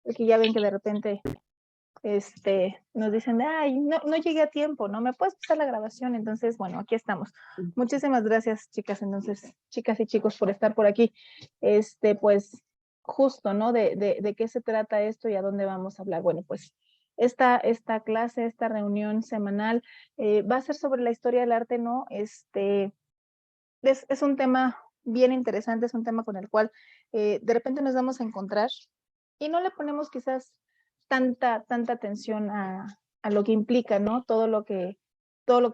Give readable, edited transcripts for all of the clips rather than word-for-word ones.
porque ya ven que de repente nos dicen, ay, no llegué a tiempo, ¿no? ¿Me puedes pasar la grabación? Entonces, bueno, aquí estamos. Muchísimas gracias, chicas, entonces, chicas y chicos, por estar por aquí. Pues, justo, ¿no? De qué se trata esto y a dónde vamos a hablar. Bueno, pues, esta clase, esta reunión semanal, va a ser sobre la historia del arte, ¿no? Es un tema bien interesante, es un tema con el cual de repente nos vamos a encontrar y no le ponemos quizás tanta atención a lo que implica, ¿no? Todo lo que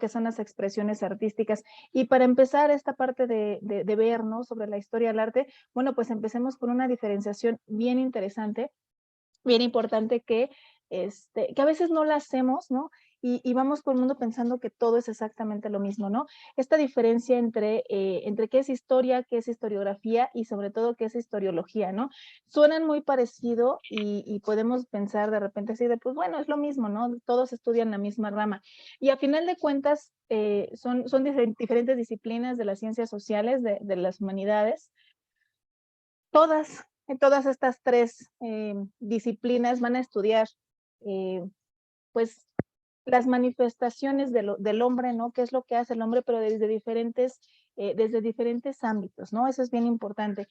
son las expresiones artísticas. Y para empezar esta parte de ver, ¿no? Sobre la historia del arte, bueno, pues empecemos con una diferenciación bien interesante, bien importante que a veces no la hacemos, ¿no? Y vamos por el mundo pensando que todo es exactamente lo mismo, ¿no? Esta diferencia entre qué es historia, qué es historiografía y sobre todo qué es historiología, ¿no? Suenan muy parecido y podemos pensar de repente así de, pues bueno, es lo mismo, ¿no? Todos estudian la misma rama. Y a final de cuentas, son diferentes disciplinas de las ciencias sociales, de las humanidades. Todas estas tres disciplinas van a estudiar, pues, las manifestaciones del hombre, ¿no? ¿Qué es lo que hace el hombre? Pero desde diferentes ámbitos, ¿no? Eso es bien importante.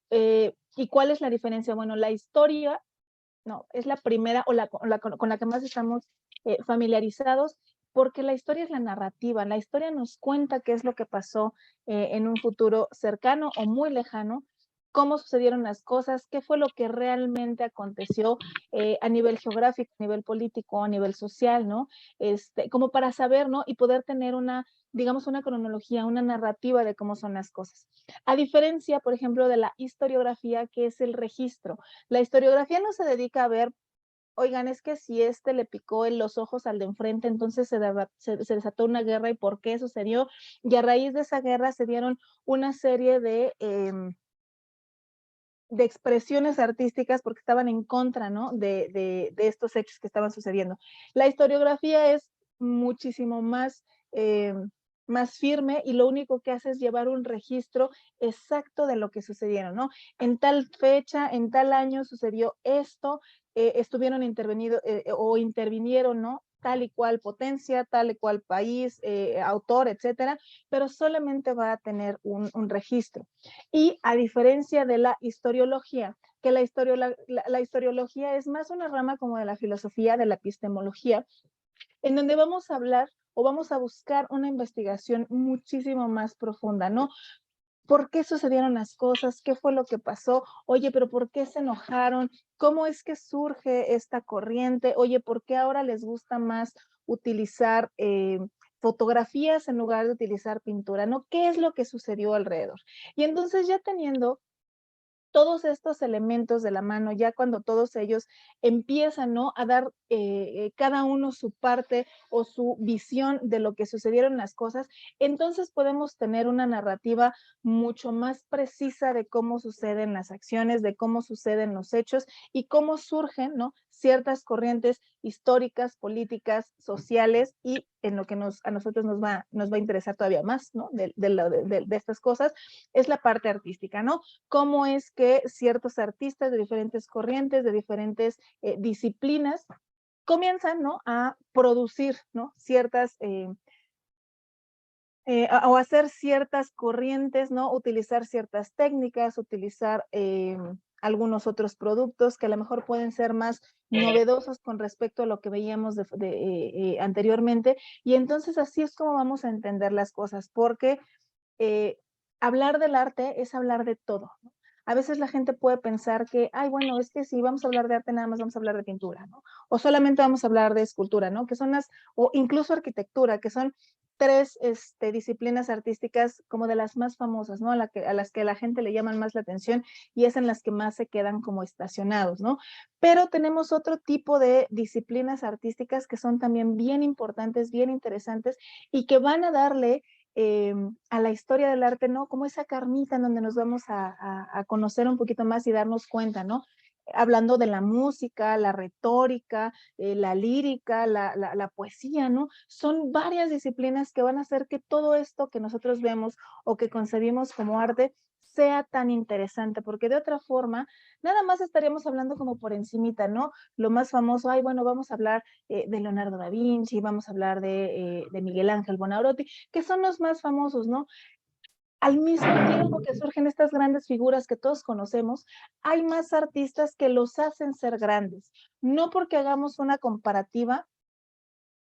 ¿Y cuál es la diferencia? Bueno, la historia, no, es la primera con la que más estamos familiarizados, porque la historia es la narrativa. La historia nos cuenta qué es lo que pasó en un futuro cercano o muy lejano, cómo sucedieron las cosas, qué fue lo que realmente aconteció a nivel geográfico, a nivel político, a nivel social, ¿no? Como para saber, ¿no? Y poder tener digamos, una cronología, una narrativa de cómo son las cosas. A diferencia, por ejemplo, de la historiografía, que es el registro. La historiografía no se dedica a ver, oigan, es que si le picó en los ojos al de enfrente, entonces se desató una guerra y por qué sucedió. Y a raíz de esa guerra se dieron una serie de expresiones artísticas porque estaban en contra, ¿no? De estos hechos que estaban sucediendo. La historiografía es muchísimo más firme y lo único que hace es llevar un registro exacto de lo que sucedieron, ¿no? En tal fecha, en tal año sucedió esto, estuvieron o intervinieron, ¿no? Tal y cual potencia, tal y cual país, autor, etcétera, pero solamente va a tener un registro. Y a diferencia de la historiología, que la historiología es más una rama como de la filosofía, de la epistemología, en donde vamos a hablar o vamos a buscar una investigación muchísimo más profunda, ¿no? ¿Por qué sucedieron las cosas? ¿Qué fue lo que pasó? Oye, pero ¿por qué se enojaron? ¿Cómo es que surge esta corriente? Oye, ¿por qué ahora les gusta más utilizar fotografías en lugar de utilizar pintura? ¿No? ¿Qué es lo que sucedió alrededor? Y entonces ya teniendo todos estos elementos de la mano, ya cuando todos ellos empiezan, ¿no? A dar cada uno su parte o su visión de lo que sucedieron las cosas, entonces podemos tener una narrativa mucho más precisa de cómo suceden las acciones, de cómo suceden los hechos y cómo surgen, ¿no? Ciertas corrientes históricas, políticas, sociales y en lo que a nosotros nos va a interesar todavía más, ¿no? De estas cosas, es la parte artística, ¿no? Cómo es que ciertos artistas de diferentes corrientes, de diferentes disciplinas, comienzan, ¿no? A producir, ¿no? O hacer ciertas corrientes, ¿no? Utilizar ciertas técnicas, utilizar algunos otros productos que a lo mejor pueden ser más novedosos con respecto a lo que veíamos anteriormente. Y entonces así es como vamos a entender las cosas, porque hablar del arte es hablar de todo, ¿no? A veces la gente puede pensar que, ay, bueno, es que si vamos a hablar de arte, nada más vamos a hablar de pintura, ¿no? O solamente vamos a hablar de escultura, ¿no? O incluso arquitectura, que son tres disciplinas artísticas como de las más famosas, ¿no? A las que la gente le llaman más la atención y es en las que más se quedan como estacionados, ¿no? Pero tenemos otro tipo de disciplinas artísticas que son también bien importantes, bien interesantes y que van a darle a la historia del arte, ¿no? Como esa carnita en donde nos vamos a conocer un poquito más y darnos cuenta, ¿no? Hablando de la música, la retórica, la lírica, la poesía, ¿no? Son varias disciplinas que van a hacer que todo esto que nosotros vemos o que concebimos como arte sea tan interesante, porque de otra forma, nada más estaríamos hablando como por encimita, ¿no? Lo más famoso, ay, bueno, vamos a hablar de Leonardo da Vinci, vamos a hablar de Miguel Ángel Buonarroti, que son los más famosos, ¿no? Al mismo tiempo que surgen estas grandes figuras que todos conocemos, hay más artistas que los hacen ser grandes. No porque hagamos una comparativa,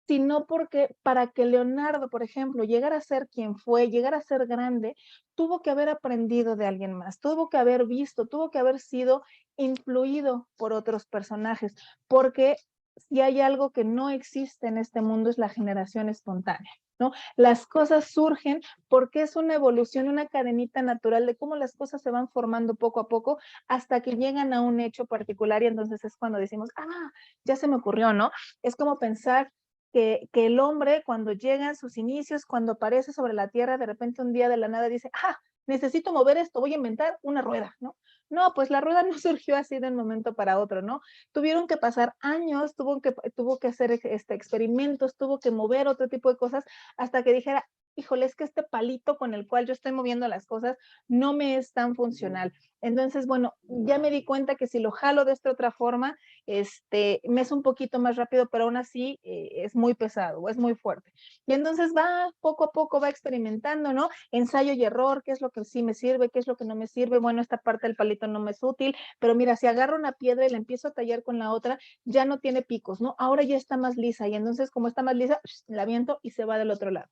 sino porque para que Leonardo, por ejemplo, llegara a ser quien fue, llegara a ser grande, tuvo que haber aprendido de alguien más, tuvo que haber visto, tuvo que haber sido influido por otros personajes, porque si hay algo que no existe en este mundo es la generación espontánea, ¿no? Las cosas surgen porque es una evolución, una cadenita natural de cómo las cosas se van formando poco a poco hasta que llegan a un hecho particular y entonces es cuando decimos, ah, ya se me ocurrió, ¿no? Es como pensar que el hombre cuando llega a sus inicios, cuando aparece sobre la tierra, de repente un día de la nada dice, ah, necesito mover esto, voy a inventar una rueda, ¿no? No, pues la rueda no surgió así de un momento para otro, ¿no? Tuvieron que pasar años, tuvo que hacer experimentos, tuvo que mover otro tipo de cosas hasta que dijera, híjole, es que este palito con el cual yo estoy moviendo las cosas no me es tan funcional. Entonces, bueno, ya me di cuenta que si lo jalo de esta otra forma, me es un poquito más rápido, pero aún así es muy pesado, es muy fuerte. Y entonces va poco a poco, va experimentando, ¿no? Ensayo y error, qué es lo que sí me sirve, qué es lo que no me sirve, bueno, esta parte del palito no me es útil, pero mira, si agarro una piedra y la empiezo a tallar con la otra, ya no tiene picos, ¿no? Ahora ya está más lisa y entonces como está más lisa, la aviento y se va del otro lado.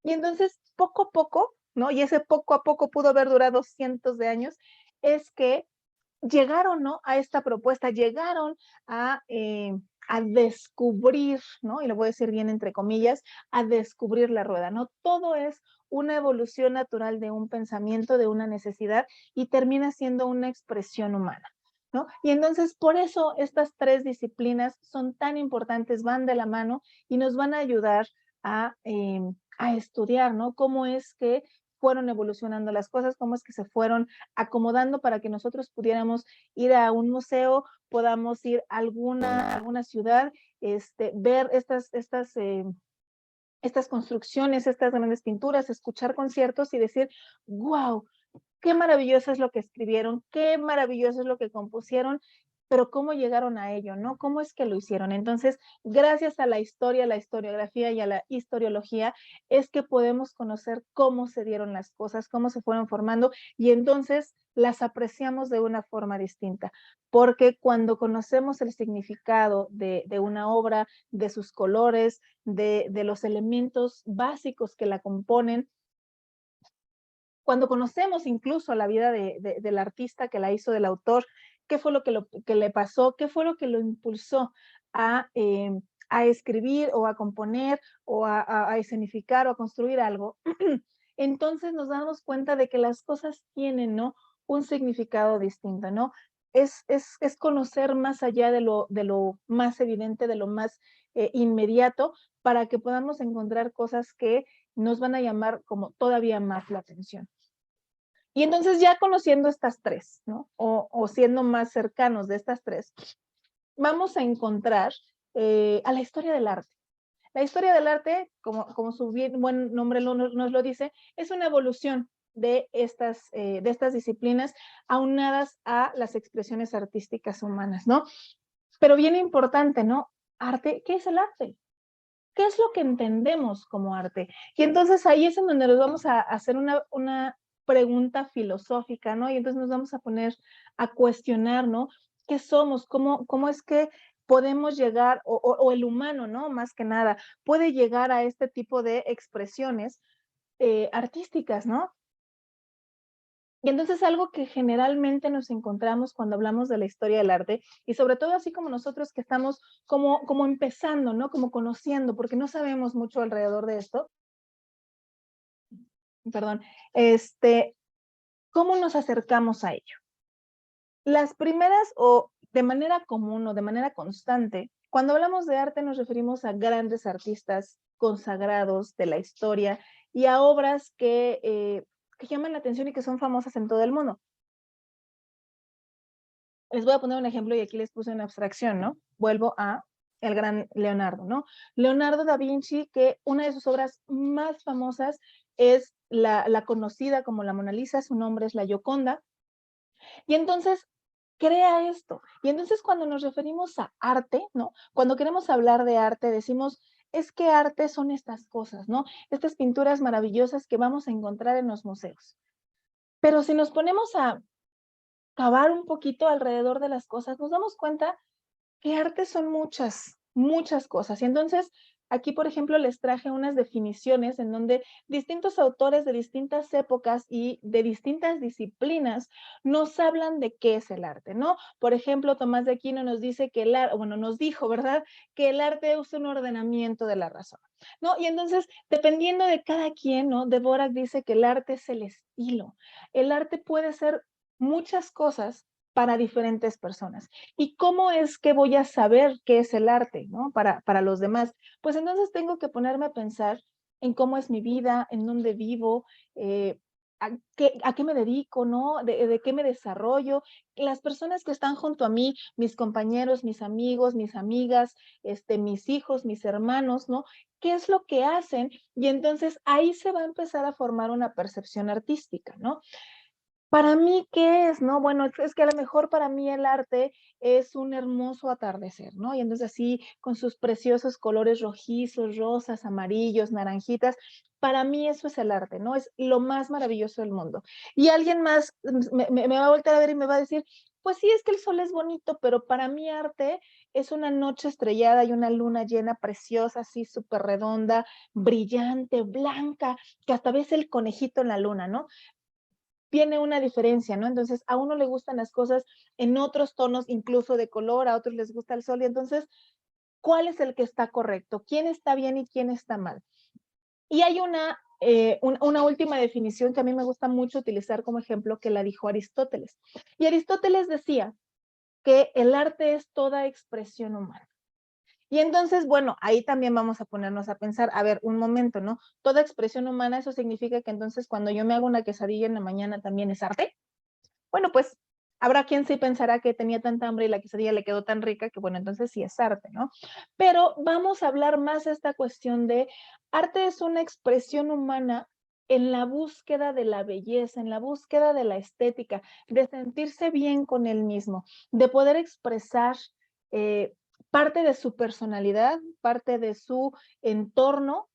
Y entonces poco a poco, ¿no? Y ese poco a poco pudo haber durado cientos de años, es que llegaron, ¿no? A esta propuesta, llegaron a descubrir, ¿no? Y lo voy a decir bien entre comillas, a descubrir la rueda, ¿no? Todo es una evolución natural de un pensamiento, de una necesidad y termina siendo una expresión humana, ¿no? Y entonces por eso estas tres disciplinas son tan importantes, van de la mano y nos van a ayudar a, eh, a estudiar, ¿no? Cómo es que fueron evolucionando las cosas, cómo es que se fueron acomodando para que nosotros pudiéramos ir a un museo, podamos ir a alguna ciudad, ver estas construcciones, estas grandes pinturas, escuchar conciertos y decir, wow, qué maravilloso es lo que escribieron, qué maravilloso es lo que compusieron, pero cómo llegaron a ello, ¿no? ¿Cómo es que lo hicieron? Entonces, gracias a la historia, la historiografía y a la historiología, es que podemos conocer cómo se dieron las cosas, cómo se fueron formando, y entonces las apreciamos de una forma distinta, porque cuando conocemos el significado de una obra, de sus colores, de los elementos básicos que la componen, cuando conocemos incluso la vida del artista que la hizo, del autor, qué fue lo que le pasó, qué fue lo que lo impulsó a escribir o a componer o a escenificar o a construir algo, entonces nos damos cuenta de que las cosas tienen, ¿no? Un significado distinto, ¿no? Es conocer más allá de lo más evidente, de lo más inmediato, para que podamos encontrar cosas que nos van a llamar como todavía más la atención. Y entonces ya conociendo estas tres, ¿no? O siendo más cercanos de estas tres, vamos a encontrar a la historia del arte. La historia del arte, como su bien, buen nombre nos lo dice, es una evolución de estas disciplinas aunadas a las expresiones artísticas humanas, ¿no? Pero bien importante, ¿no? Arte, ¿qué es el arte? ¿Qué es lo que entendemos como arte? Y entonces ahí es en donde nos vamos a hacer una pregunta filosófica, ¿no? Y entonces nos vamos a poner a cuestionar, ¿no? ¿Qué somos? ¿Cómo es que podemos llegar, o el humano, ¿no? Más que nada, puede llegar a este tipo de expresiones artísticas, ¿no? Y entonces algo que generalmente nos encontramos cuando hablamos de la historia del arte, y sobre todo así como nosotros que estamos como empezando, ¿no? Como conociendo, porque no sabemos mucho alrededor de esto, perdón, ¿cómo nos acercamos a ello? Las primeras o de manera común o de manera constante, cuando hablamos de arte nos referimos a grandes artistas consagrados de la historia y a obras que llaman la atención y que son famosas en todo el mundo. Les voy a poner un ejemplo y aquí les puse una abstracción, ¿no? Vuelvo a el gran Leonardo, ¿no? Leonardo da Vinci, que una de sus obras más famosas es la conocida como la Mona Lisa, su nombre es la Gioconda, y entonces crea esto. Y entonces cuando nos referimos a arte, ¿no? Cuando queremos hablar de arte, decimos, es que arte son estas cosas, ¿no? Estas pinturas maravillosas que vamos a encontrar en los museos. Pero si nos ponemos a cavar un poquito alrededor de las cosas, nos damos cuenta que arte son muchas, muchas cosas. Y entonces, aquí, por ejemplo, les traje unas definiciones en donde distintos autores de distintas épocas y de distintas disciplinas nos hablan de qué es el arte, ¿no? Por ejemplo, Tomás de Aquino nos dice que el arte, bueno, nos dijo, ¿verdad? Que el arte es un ordenamiento de la razón, ¿no? Y entonces, dependiendo de cada quien, ¿no? Dvorak dice que el arte es el estilo. El arte puede ser muchas cosas para diferentes personas. ¿Y cómo es que voy a saber qué es el arte, ¿no? Para los demás. Pues entonces tengo que ponerme a pensar en cómo es mi vida, en dónde vivo, a qué me dedico, ¿no? De qué me desarrollo. Las personas que están junto a mí, mis compañeros, mis amigos, mis amigas, mis hijos, mis hermanos, ¿no? ¿Qué es lo que hacen? Y entonces ahí se va a empezar a formar una percepción artística, ¿no? Para mí, ¿qué es?, ¿no? Bueno, es que a lo mejor para mí el arte es un hermoso atardecer, ¿no? Y entonces así, con sus preciosos colores rojizos, rosas, amarillos, naranjitas, para mí eso es el arte, ¿no? Es lo más maravilloso del mundo. Y alguien más me va a voltear a ver y me va a decir, pues sí, es que el sol es bonito, pero para mí arte es una noche estrellada y una luna llena preciosa, así súper redonda, brillante, blanca, que hasta ves el conejito en la luna, ¿no? Tiene una diferencia, ¿no? Entonces, a uno le gustan las cosas en otros tonos, incluso de color, a otros les gusta el sol, y entonces, ¿cuál es el que está correcto? ¿Quién está bien y quién está mal? Y hay una última definición que a mí me gusta mucho utilizar como ejemplo, que la dijo Aristóteles. Y Aristóteles decía que el arte es toda expresión humana. Y entonces, bueno, ahí también vamos a ponernos a pensar, a ver, un momento, ¿no? Toda expresión humana, eso significa que entonces cuando yo me hago una quesadilla en la mañana también es arte. Bueno, pues habrá quien sí pensará que tenía tanta hambre y la quesadilla le quedó tan rica que, bueno, entonces sí es arte, ¿no? Pero vamos a hablar más de esta cuestión de arte es una expresión humana en la búsqueda de la belleza, en la búsqueda de la estética, de sentirse bien con él mismo, de poder expresar eh, parte de su personalidad, parte de su entorno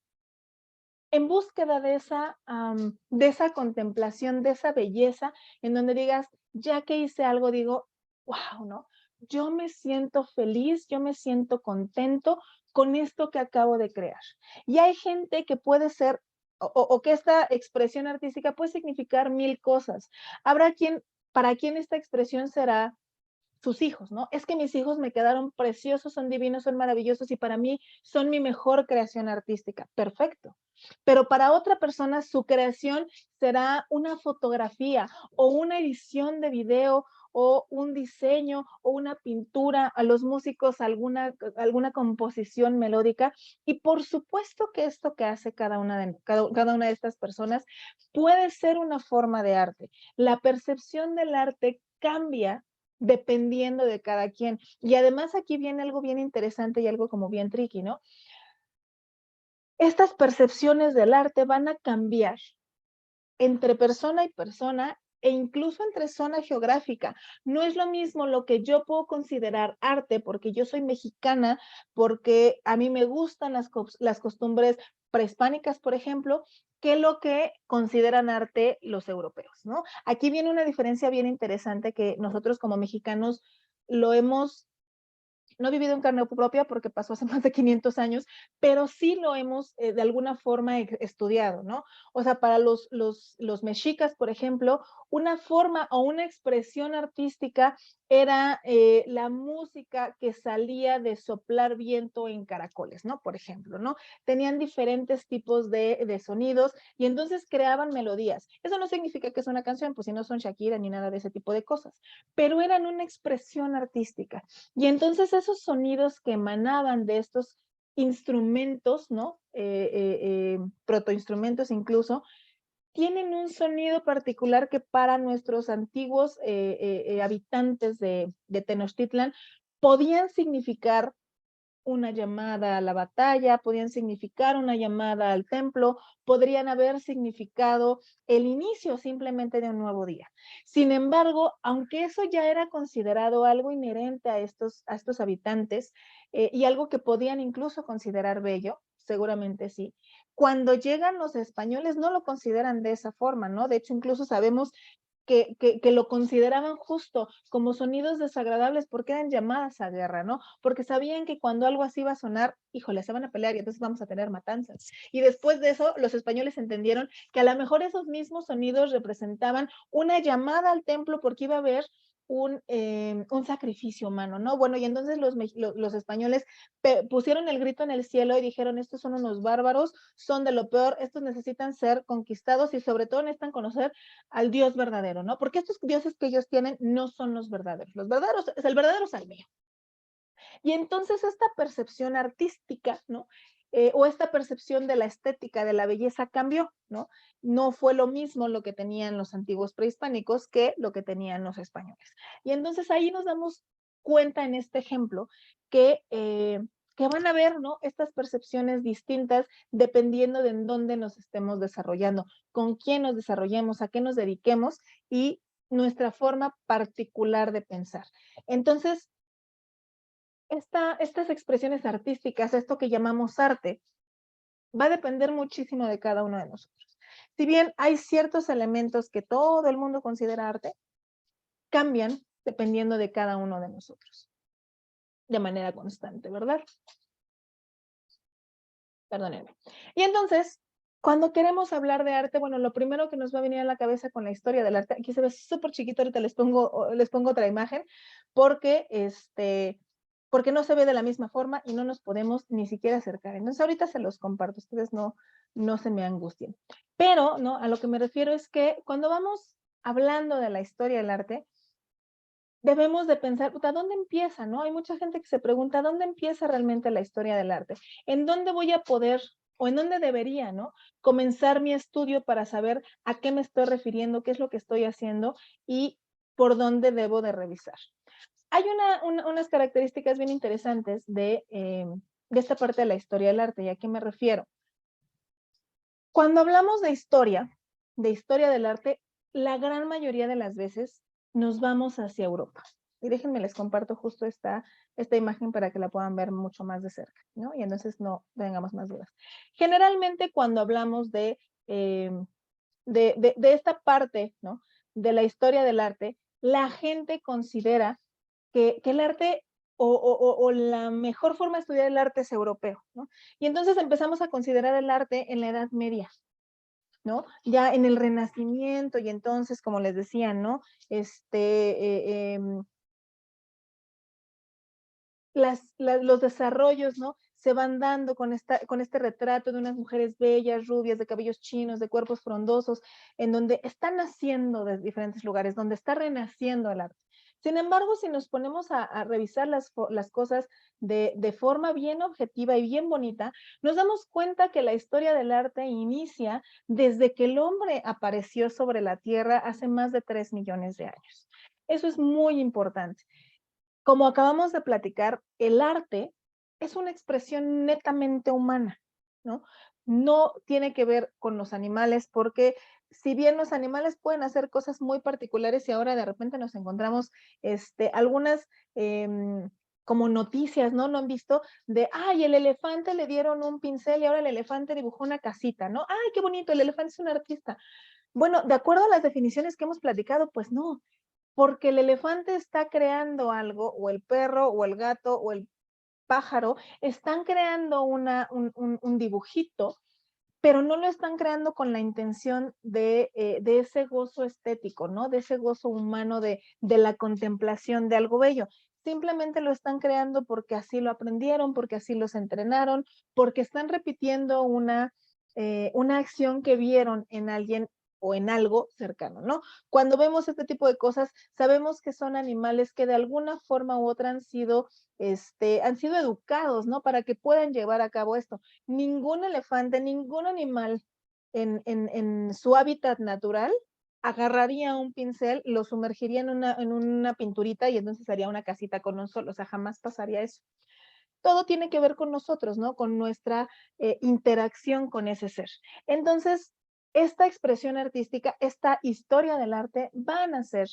en búsqueda de esa contemplación, de esa belleza, en donde digas, ya que hice algo, digo, wow, ¿no? Yo me siento feliz, yo me siento contento con esto que acabo de crear. Y hay gente que puede ser, o que esta expresión artística puede significar mil cosas. Habrá quien, para quien esta expresión será sus hijos, ¿no? Es que mis hijos me quedaron preciosos, son divinos, son maravillosos y para mí son mi mejor creación artística. Perfecto. Pero para otra persona su creación será una fotografía o una edición de video o un diseño o una pintura, a los músicos alguna composición melódica. Y por supuesto que esto que hace cada una de estas personas puede ser una forma de arte. La percepción del arte cambia dependiendo de cada quien. Y además aquí viene algo bien interesante y algo como bien tricky, ¿no? Estas percepciones del arte van a cambiar entre persona y persona e incluso entre zona geográfica. No es lo mismo lo que yo puedo considerar arte porque yo soy mexicana, porque a mí me gustan las costumbres prehispánicas, por ejemplo, que lo que consideran arte los europeos, ¿no? Aquí viene una diferencia bien interesante que nosotros como mexicanos lo hemos no he vivido en carne propia porque pasó hace más de 500 años, pero sí lo hemos de alguna forma estudiado, ¿no? O sea, para los mexicas, por ejemplo, una forma o una expresión artística era la música que salía de soplar viento en caracoles, ¿no? Por ejemplo, ¿no? Tenían diferentes tipos de sonidos y entonces creaban melodías. Eso no significa que es una canción, pues si no son Shakira ni nada de ese tipo de cosas, pero eran una expresión artística. Y entonces esos sonidos que emanaban de estos instrumentos, ¿no? Protoinstrumentos incluso, tienen un sonido particular que para nuestros antiguos habitantes de Tenochtitlan podían significar una llamada a la batalla, podían significar una llamada al templo, podrían haber significado el inicio simplemente de un nuevo día. Sin embargo, aunque eso ya era considerado algo inherente a estos habitantes y algo que podían incluso considerar bello, seguramente sí, cuando llegan los españoles no lo consideran de esa forma, ¿no? De hecho, incluso sabemos que lo consideraban justo como sonidos desagradables porque eran llamadas a guerra, ¿no? Porque sabían que cuando algo así iba a sonar, híjole, se van a pelear y entonces vamos a tener matanzas. Y después de eso, los españoles entendieron que a lo mejor esos mismos sonidos representaban una llamada al templo porque iba a haber un sacrificio humano, ¿no? Bueno, y entonces los españoles pusieron el grito en el cielo y dijeron, estos son unos bárbaros, son de lo peor, estos necesitan ser conquistados y sobre todo necesitan conocer al Dios verdadero, ¿no? Porque estos dioses que ellos tienen no son los verdaderos el verdadero es el mío. Y entonces esta percepción artística, ¿no? O esta percepción de la estética, de la belleza cambió, ¿no? No fue lo mismo lo que tenían los antiguos prehispánicos que lo que tenían los españoles. Y entonces ahí nos damos cuenta en este ejemplo que van a haber, ¿no? Estas percepciones distintas dependiendo de en dónde nos estemos desarrollando, con quién nos desarrollemos, a qué nos dediquemos y nuestra forma particular de pensar. Entonces, estas expresiones artísticas, esto que llamamos arte, va a depender muchísimo de cada uno de nosotros. Si bien hay ciertos elementos que todo el mundo considera arte, cambian dependiendo de cada uno de nosotros, de manera constante, ¿verdad? Perdónenme. Y entonces, cuando queremos hablar de arte, bueno, lo primero que nos va a venir a la cabeza con la historia del arte, aquí se ve súper chiquito, ahorita les pongo otra imagen, porque porque no se ve de la misma forma y no nos podemos ni siquiera acercar. Entonces ahorita se los comparto, ustedes no se me angustien. Pero, ¿no? A lo que me refiero es que cuando vamos hablando de la historia del arte, debemos de pensar, puta, ¿dónde empieza, no? Hay mucha gente que se pregunta, ¿dónde empieza realmente la historia del arte? ¿En dónde voy a poder o en dónde debería, no? Comenzar mi estudio para saber a qué me estoy refiriendo, qué es lo que estoy haciendo y por dónde debo de revisar. Hay unas características bien interesantes de esta parte de la historia del arte, ¿y a qué me refiero? Cuando hablamos de historia del arte, la gran mayoría de las veces nos vamos hacia Europa. Y déjenme les comparto justo esta imagen para que la puedan ver mucho más de cerca, ¿no? Y entonces no tengamos más dudas. Generalmente cuando hablamos de esta parte, ¿no? De la historia del arte, la gente considera que el arte o la mejor forma de estudiar el arte es europeo, ¿no? Y entonces empezamos a considerar el arte en la Edad Media, ¿no? Ya en el Renacimiento y entonces, como les decía, ¿no? Los desarrollos, ¿no? Se van dando con este retrato de unas mujeres bellas, rubias, de cabellos chinos, de cuerpos frondosos, en donde están naciendo de diferentes lugares, donde está renaciendo el arte. Sin embargo, si nos ponemos a revisar las cosas de forma bien objetiva y bien bonita, nos damos cuenta que la historia del arte inicia desde que el hombre apareció sobre la Tierra hace más de 3 millones de años. Eso es muy importante. Como acabamos de platicar, el arte es una expresión netamente humana, ¿no? No tiene que ver con los animales, porque si bien los animales pueden hacer cosas muy particulares y ahora de repente nos encontramos algunas como noticias, ¿no? ¿No han visto? De, ay, el elefante le dieron un pincel y ahora el elefante dibujó una casita, ¿no? Ay, qué bonito, el elefante es un artista. Bueno, de acuerdo a las definiciones que hemos platicado, pues no, porque el elefante está creando algo, o el perro, o el gato, o el pájaro, están creando un dibujito, pero no lo están creando con la intención de ese gozo estético, ¿no? De ese gozo humano de la contemplación de algo bello. Simplemente lo están creando porque así lo aprendieron, porque así los entrenaron, porque están repitiendo una acción que vieron en alguien o en algo cercano, ¿no? Cuando vemos este tipo de cosas, sabemos que son animales que de alguna forma u otra han sido educados, ¿no? Para que puedan llevar a cabo esto. Ningún elefante, ningún animal en su hábitat natural agarraría un pincel, lo sumergiría en una pinturita y entonces haría una casita con un sol, o sea, jamás pasaría eso. todo tiene que ver con nosotros, ¿no? Con nuestra interacción con ese ser. Entonces, esta expresión artística, esta historia del arte va a nacer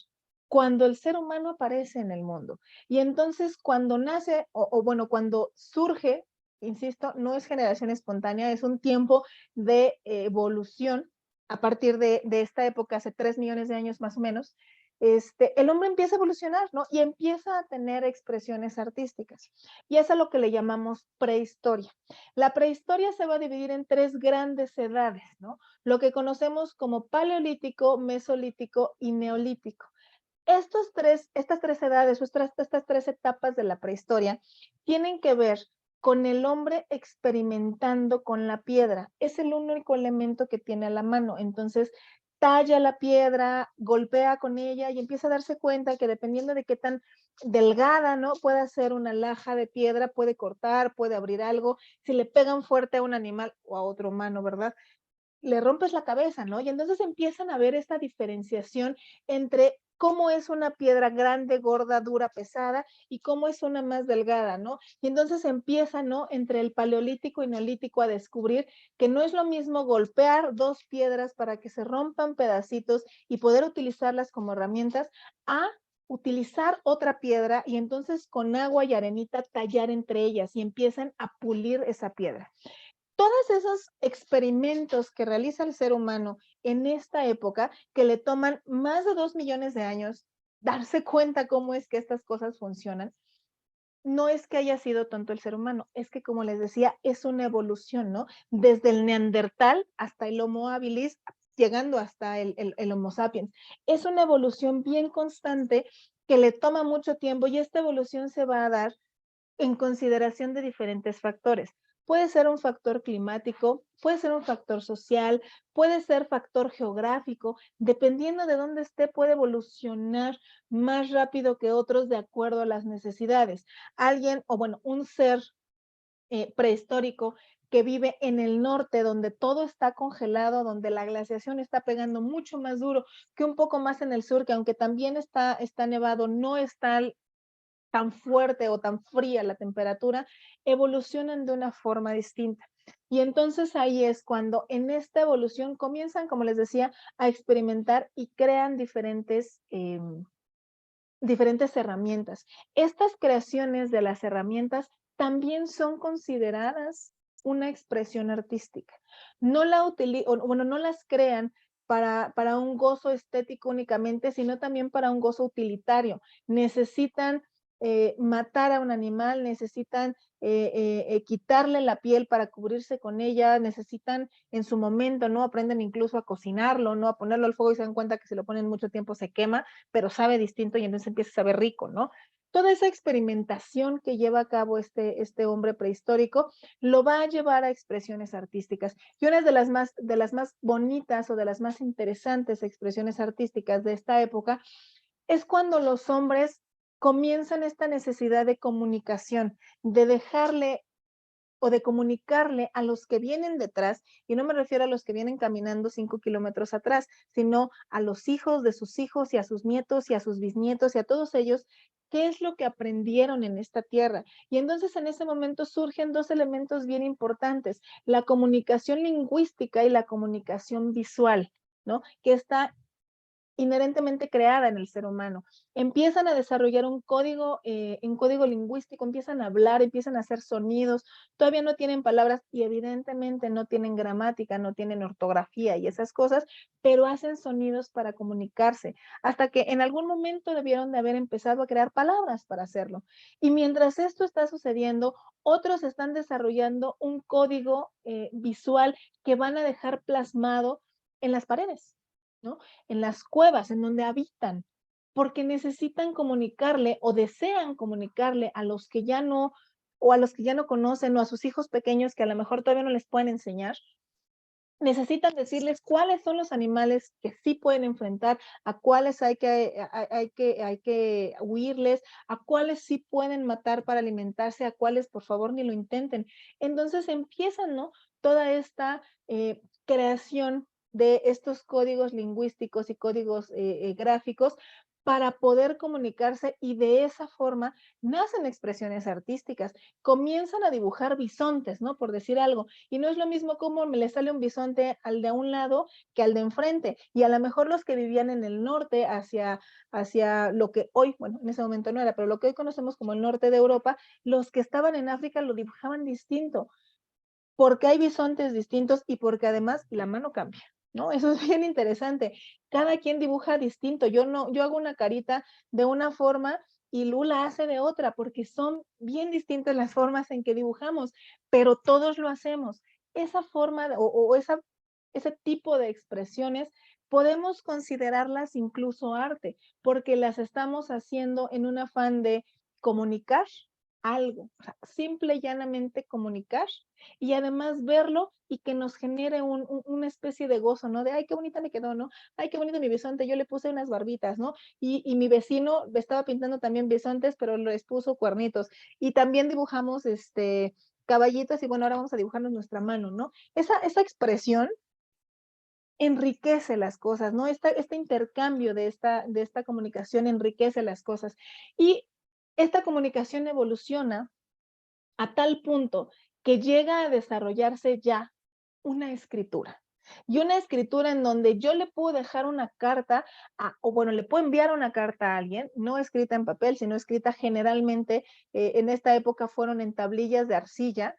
cuando el ser humano aparece en el mundo. Y entonces cuando nace, o bueno, cuando surge, insisto, no es generación espontánea, es un tiempo de evolución a partir de esta época, hace 3 millones de años más o menos, el hombre empieza a evolucionar, ¿no? Y empieza a tener expresiones artísticas. Y es a lo que le llamamos prehistoria. La prehistoria se va a dividir en 3 grandes edades, ¿no? Lo que conocemos como paleolítico, mesolítico y neolítico. Estas tres edades, estas tres etapas de la prehistoria, tienen que ver con el hombre experimentando con la piedra. Es el único elemento que tiene a la mano. Entonces, talla la piedra, golpea con ella y empieza a darse cuenta que dependiendo de qué tan delgada, ¿no? Puede hacer una laja de piedra, puede cortar, puede abrir algo. Si le pegan fuerte a un animal o a otro humano, ¿verdad? Le rompes la cabeza, ¿no? Y entonces empiezan a ver esta diferenciación entre cómo es una piedra grande, gorda, dura, pesada y cómo es una más delgada, ¿no? Y entonces empiezan, ¿no? Entre el paleolítico y neolítico a descubrir que no es lo mismo golpear dos piedras para que se rompan pedacitos y poder utilizarlas como herramientas a utilizar otra piedra y entonces con agua y arenita tallar entre ellas y empiezan a pulir esa piedra. Todos esos experimentos que realiza el ser humano en esta época, que le toman más de 2 millones de años darse cuenta cómo es que estas cosas funcionan, no es que haya sido tonto el ser humano, es que, como les decía, es una evolución, ¿no? Desde el neandertal hasta el Homo habilis, llegando hasta el Homo sapiens. Es una evolución bien constante que le toma mucho tiempo y esta evolución se va a dar en consideración de diferentes factores. Puede ser un factor climático, puede ser un factor social, puede ser factor geográfico, dependiendo de dónde esté, puede evolucionar más rápido que otros de acuerdo a las necesidades. Alguien, o bueno, un ser prehistórico que vive en el norte, donde todo está congelado, donde la glaciación está pegando mucho más duro que un poco más en el sur, que aunque también está nevado, no está tan fuerte o tan fría la temperatura, evolucionan de una forma distinta. Y entonces ahí es cuando en esta evolución comienzan, como les decía, a experimentar y crean diferentes herramientas. Estas creaciones de las herramientas también son consideradas una expresión artística. No no las crean para un gozo estético únicamente, sino también para un gozo utilitario. Necesitan matar a un animal, necesitan quitarle la piel para cubrirse con ella, necesitan en su momento, ¿no? Aprenden incluso a cocinarlo, ¿no? A ponerlo al fuego y se dan cuenta que si lo ponen mucho tiempo se quema, pero sabe distinto y entonces empieza a saber rico, ¿no? Toda esa experimentación que lleva a cabo este hombre prehistórico lo va a llevar a expresiones artísticas. Y una de las más bonitas o de las más interesantes expresiones artísticas de esta época es cuando los hombres comienzan esta necesidad de comunicación, de dejarle o de comunicarle a los que vienen detrás, y no me refiero a los que vienen caminando 5 kilómetros atrás, sino a los hijos de sus hijos y a sus nietos y a sus bisnietos y a todos ellos, qué es lo que aprendieron en esta tierra. Y entonces en ese momento surgen dos elementos bien importantes, la comunicación lingüística y la comunicación visual, ¿no? Que está inherentemente creada en el ser humano. Empiezan a desarrollar un código lingüístico, empiezan a hablar, empiezan a hacer sonidos, todavía no tienen palabras y evidentemente no tienen gramática, no tienen ortografía y esas cosas, pero hacen sonidos para comunicarse, hasta que en algún momento debieron de haber empezado a crear palabras para hacerlo. Y mientras esto está sucediendo, otros están desarrollando un código visual que van a dejar plasmado en las paredes, ¿no? En las cuevas en donde habitan, porque necesitan comunicarle o desean comunicarle a los que ya no, o a los que ya no conocen, o a sus hijos pequeños que a lo mejor todavía no les pueden enseñar, necesitan decirles cuáles son los animales que sí pueden enfrentar, a cuáles hay que huirles, a cuáles sí pueden matar para alimentarse, a cuáles por favor ni lo intenten. Entonces empiezan, ¿no? Toda esta creación de estos códigos lingüísticos y códigos gráficos para poder comunicarse y de esa forma nacen expresiones artísticas. Comienzan a dibujar bisontes, ¿no? Por decir algo. Y no es lo mismo cómo me le sale un bisonte al de un lado que al de enfrente. Y a lo mejor los que vivían en el norte hacia lo que hoy, bueno, en ese momento no era, pero lo que hoy conocemos como el norte de Europa, los que estaban en África lo dibujaban distinto, porque hay bisontes distintos y porque además la mano cambia, ¿no? Eso es bien interesante. Cada quien dibuja distinto. Yo no, yo hago una carita de una forma y Lula hace de otra, porque son bien distintas las formas en que dibujamos, pero todos lo hacemos. Esa forma ese tipo de expresiones podemos considerarlas incluso arte, porque las estamos haciendo en un afán de comunicar algo, o sea, simple y llanamente comunicar y además verlo y que nos genere una especie de gozo, ¿no? De, ay, qué bonita me quedó, ¿no? Ay, qué bonito mi bisonte, yo le puse unas barbitas, ¿no? Y mi vecino estaba pintando también bisontes, pero les puso cuernitos. Y también dibujamos, caballitos y bueno, ahora vamos a dibujarnos nuestra mano, ¿no? Esa expresión enriquece las cosas, ¿no? Este intercambio de esta comunicación enriquece las cosas. Y esta comunicación evoluciona a tal punto que llega a desarrollarse ya una escritura. Y una escritura en donde yo le puedo dejar una carta, o bueno, le puedo enviar una carta a alguien, no escrita en papel, sino escrita generalmente, en esta época fueron en tablillas de arcilla,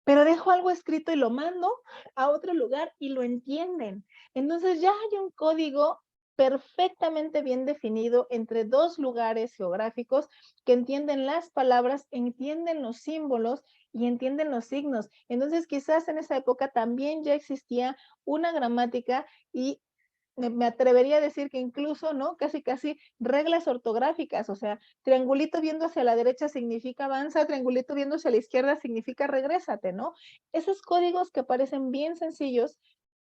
pero dejo algo escrito y lo mando a otro lugar y lo entienden. Entonces ya hay un código perfectamente bien definido entre dos lugares geográficos que entienden las palabras, entienden los símbolos y entienden los signos. Entonces quizás en esa época también ya existía una gramática y me atrevería a decir que incluso, ¿no? Casi, casi reglas ortográficas, o sea, triangulito viendo hacia la derecha significa avanza, triangulito viendo hacia la izquierda significa regrésate, ¿no? Esos códigos que parecen bien sencillos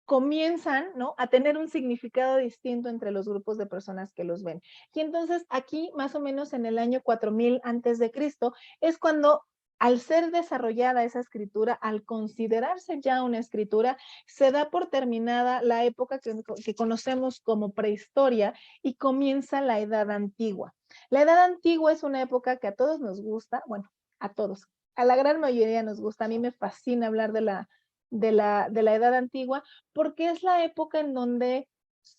comienzan, ¿no? A tener un significado distinto entre los grupos de personas que los ven. Y entonces aquí, más o menos en el año 4000 antes de Cristo, es cuando al ser desarrollada esa escritura, al considerarse ya una escritura, se da por terminada la época que conocemos como prehistoria y comienza la Edad Antigua. La Edad Antigua es una época que a todos nos gusta, bueno, a todos, a la gran mayoría nos gusta. A mí me fascina hablar de la Edad Antigua, porque es la época en donde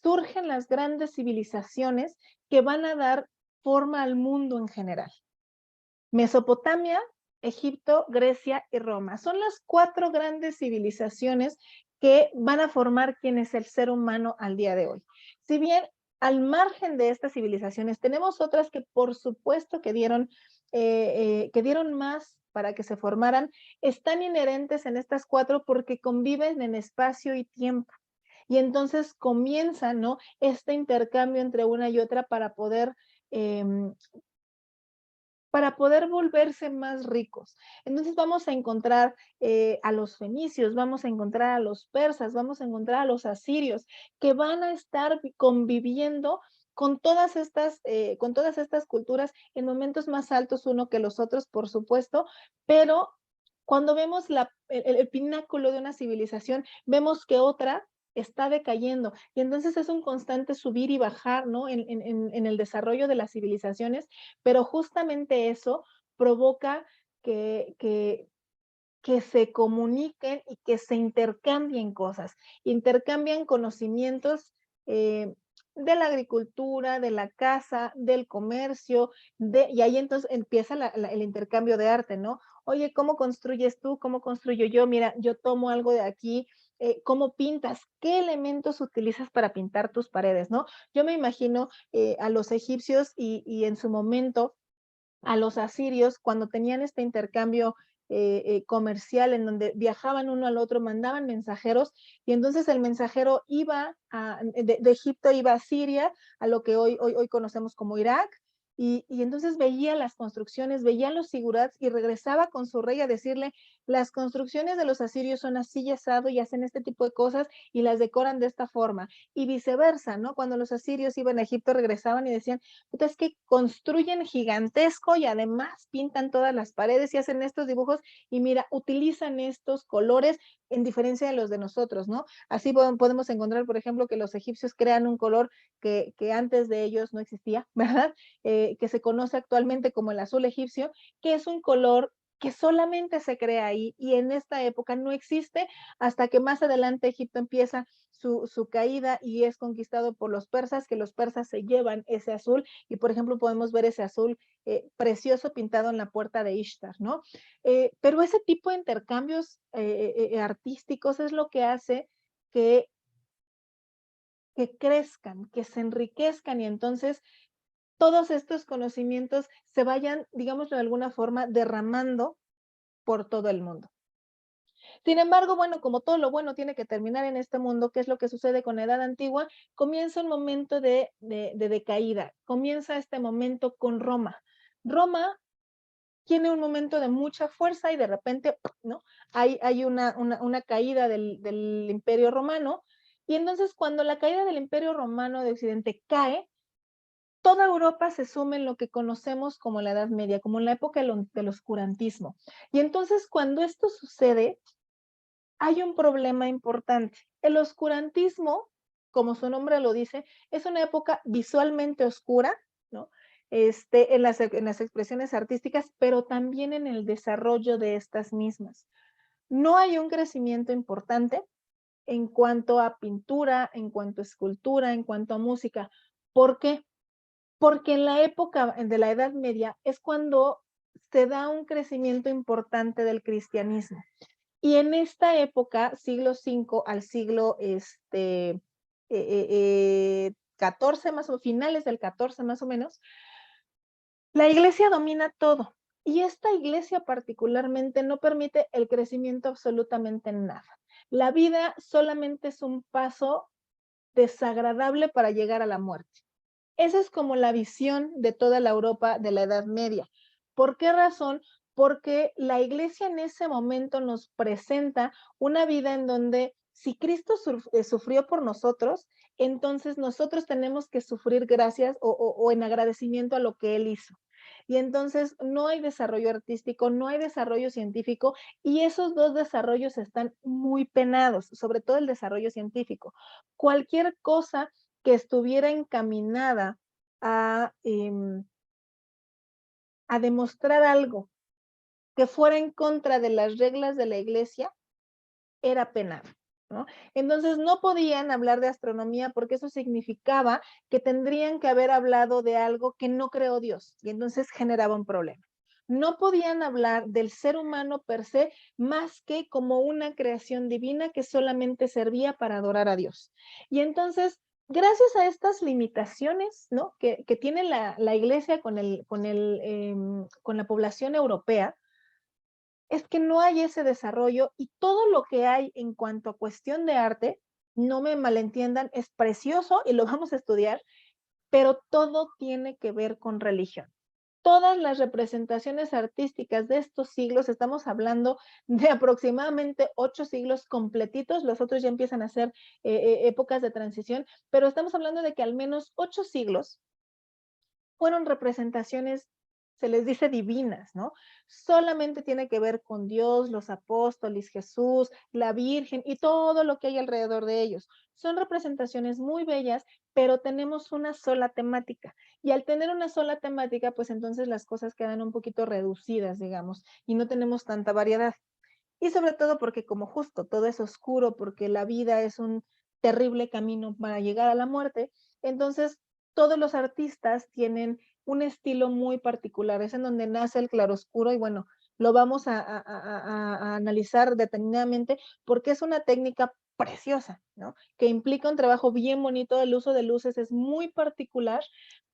surgen las grandes civilizaciones que van a dar forma al mundo en general. Mesopotamia, Egipto, Grecia y Roma. Son las 4 grandes civilizaciones que van a formar quién es el ser humano al día de hoy. Si bien al margen de estas civilizaciones tenemos otras que por supuesto que dieron más para que se formaran, están inherentes en estas 4 porque conviven en espacio y tiempo. Y entonces comienza, ¿no? Este intercambio entre una y otra eh, para poder volverse más ricos. Entonces vamos a encontrar a los fenicios, vamos a encontrar a los persas, vamos a encontrar a los asirios, que van a estar conviviendo con todas estas culturas en momentos más altos uno que los otros, por supuesto, pero cuando vemos el pináculo de una civilización, vemos que otra está decayendo. Y entonces es un constante subir y bajar, ¿no? En el desarrollo de las civilizaciones, pero justamente eso provoca que, que, que se comuniquen y que se intercambien cosas, intercambian conocimientos de la agricultura, de la caza, del comercio, y ahí entonces empieza el intercambio de arte, ¿no? Oye, ¿cómo construyes tú? ¿Cómo construyo yo? Mira, yo tomo algo de aquí, ¿cómo pintas? ¿Qué elementos utilizas para pintar tus paredes, no? Yo me imagino a los egipcios y en su momento a los asirios cuando tenían este intercambio comercial en donde viajaban uno al otro, mandaban mensajeros y entonces el mensajero iba de Egipto iba a Siria, a lo que hoy conocemos como Irak, y entonces veía las construcciones, veía los sigurats y regresaba con su rey a decirle, las construcciones de los asirios son así y asado y hacen este tipo de cosas y las decoran de esta forma. Y viceversa, ¿no? Cuando los asirios iban a Egipto, regresaban y decían, puta, es que construyen gigantesco y además pintan todas las paredes y hacen estos dibujos y mira, utilizan estos colores en diferencia de los de nosotros, ¿no? Así podemos encontrar, por ejemplo, que los egipcios crean un color que antes de ellos no existía, ¿verdad? Que se conoce actualmente como el azul egipcio, que es un color que solamente se crea ahí y en esta época no existe hasta que más adelante Egipto empieza su caída y es conquistado por los persas, que los persas se llevan ese azul y por ejemplo podemos ver ese azul precioso pintado en la puerta de Ishtar, ¿no? Pero ese tipo de intercambios artísticos es lo que hace que, que crezcan, que se enriquezcan y entonces todos estos conocimientos se vayan, digámoslo de alguna forma, derramando por todo el mundo. Sin embargo, bueno, como todo lo bueno tiene que terminar en este mundo, ¿qué es lo que sucede con la Edad Antigua? Comienza un momento de decaída, comienza este momento con Roma. Roma tiene un momento de mucha fuerza y de repente, ¿no? Hay una caída del Imperio Romano y entonces cuando la caída del Imperio Romano de Occidente cae, toda Europa se suma en lo que conocemos como la Edad Media, como la época del oscurantismo. Y entonces cuando esto sucede, hay un problema importante. El oscurantismo, como su nombre lo dice, es una época visualmente oscura, ¿no? En las expresiones artísticas, pero también en el desarrollo de estas mismas. No hay un crecimiento importante en cuanto a pintura, en cuanto a escultura, en cuanto a música. ¿Por qué? Porque en la época de la Edad Media es cuando se da un crecimiento importante del cristianismo. Y en esta época, siglo V al siglo XIV, más o finales del XIV más o menos, la iglesia domina todo. Y esta iglesia particularmente no permite el crecimiento absolutamente en nada. La vida solamente es un paso desagradable para llegar a la muerte. Esa es como la visión de toda la Europa de la Edad Media. ¿Por qué razón? Porque la iglesia en ese momento nos presenta una vida en donde si Cristo sufrió por nosotros, entonces nosotros tenemos que sufrir gracias o en agradecimiento a lo que Él hizo. Y entonces no hay desarrollo artístico, no hay desarrollo científico y esos dos desarrollos están muy penados, sobre todo el desarrollo científico. Cualquier cosa que estuviera encaminada a, a demostrar algo que fuera en contra de las reglas de la iglesia, era penado, ¿no? Entonces no podían hablar de astronomía porque eso significaba que tendrían que haber hablado de algo que no creó Dios y entonces generaba un problema. No podían hablar del ser humano per se más que como una creación divina que solamente servía para adorar a Dios. Y entonces, gracias a estas limitaciones, ¿no? que tiene la iglesia con la población europea, es que no hay ese desarrollo y todo lo que hay en cuanto a cuestión de arte, no me malentiendan, es precioso y lo vamos a estudiar, pero todo tiene que ver con religión. Todas las representaciones artísticas de estos siglos, estamos hablando de aproximadamente 8 siglos completitos, los otros ya empiezan a ser épocas de transición, pero estamos hablando de que al menos 8 siglos fueron representaciones, se les dice divinas, ¿no? Solamente tiene que ver con Dios, los apóstoles, Jesús, la Virgen y todo lo que hay alrededor de ellos. Son representaciones muy bellas, pero tenemos una sola temática. Y al tener una sola temática, pues entonces las cosas quedan un poquito reducidas, digamos, y no tenemos tanta variedad. Y sobre todo porque como justo todo es oscuro, porque la vida es un terrible camino para llegar a la muerte, entonces todos los artistas tienen un estilo muy particular, es en donde nace el claroscuro y bueno, lo vamos a analizar detenidamente porque es una técnica preciosa, ¿no? Que implica un trabajo bien bonito, el uso de luces es muy particular,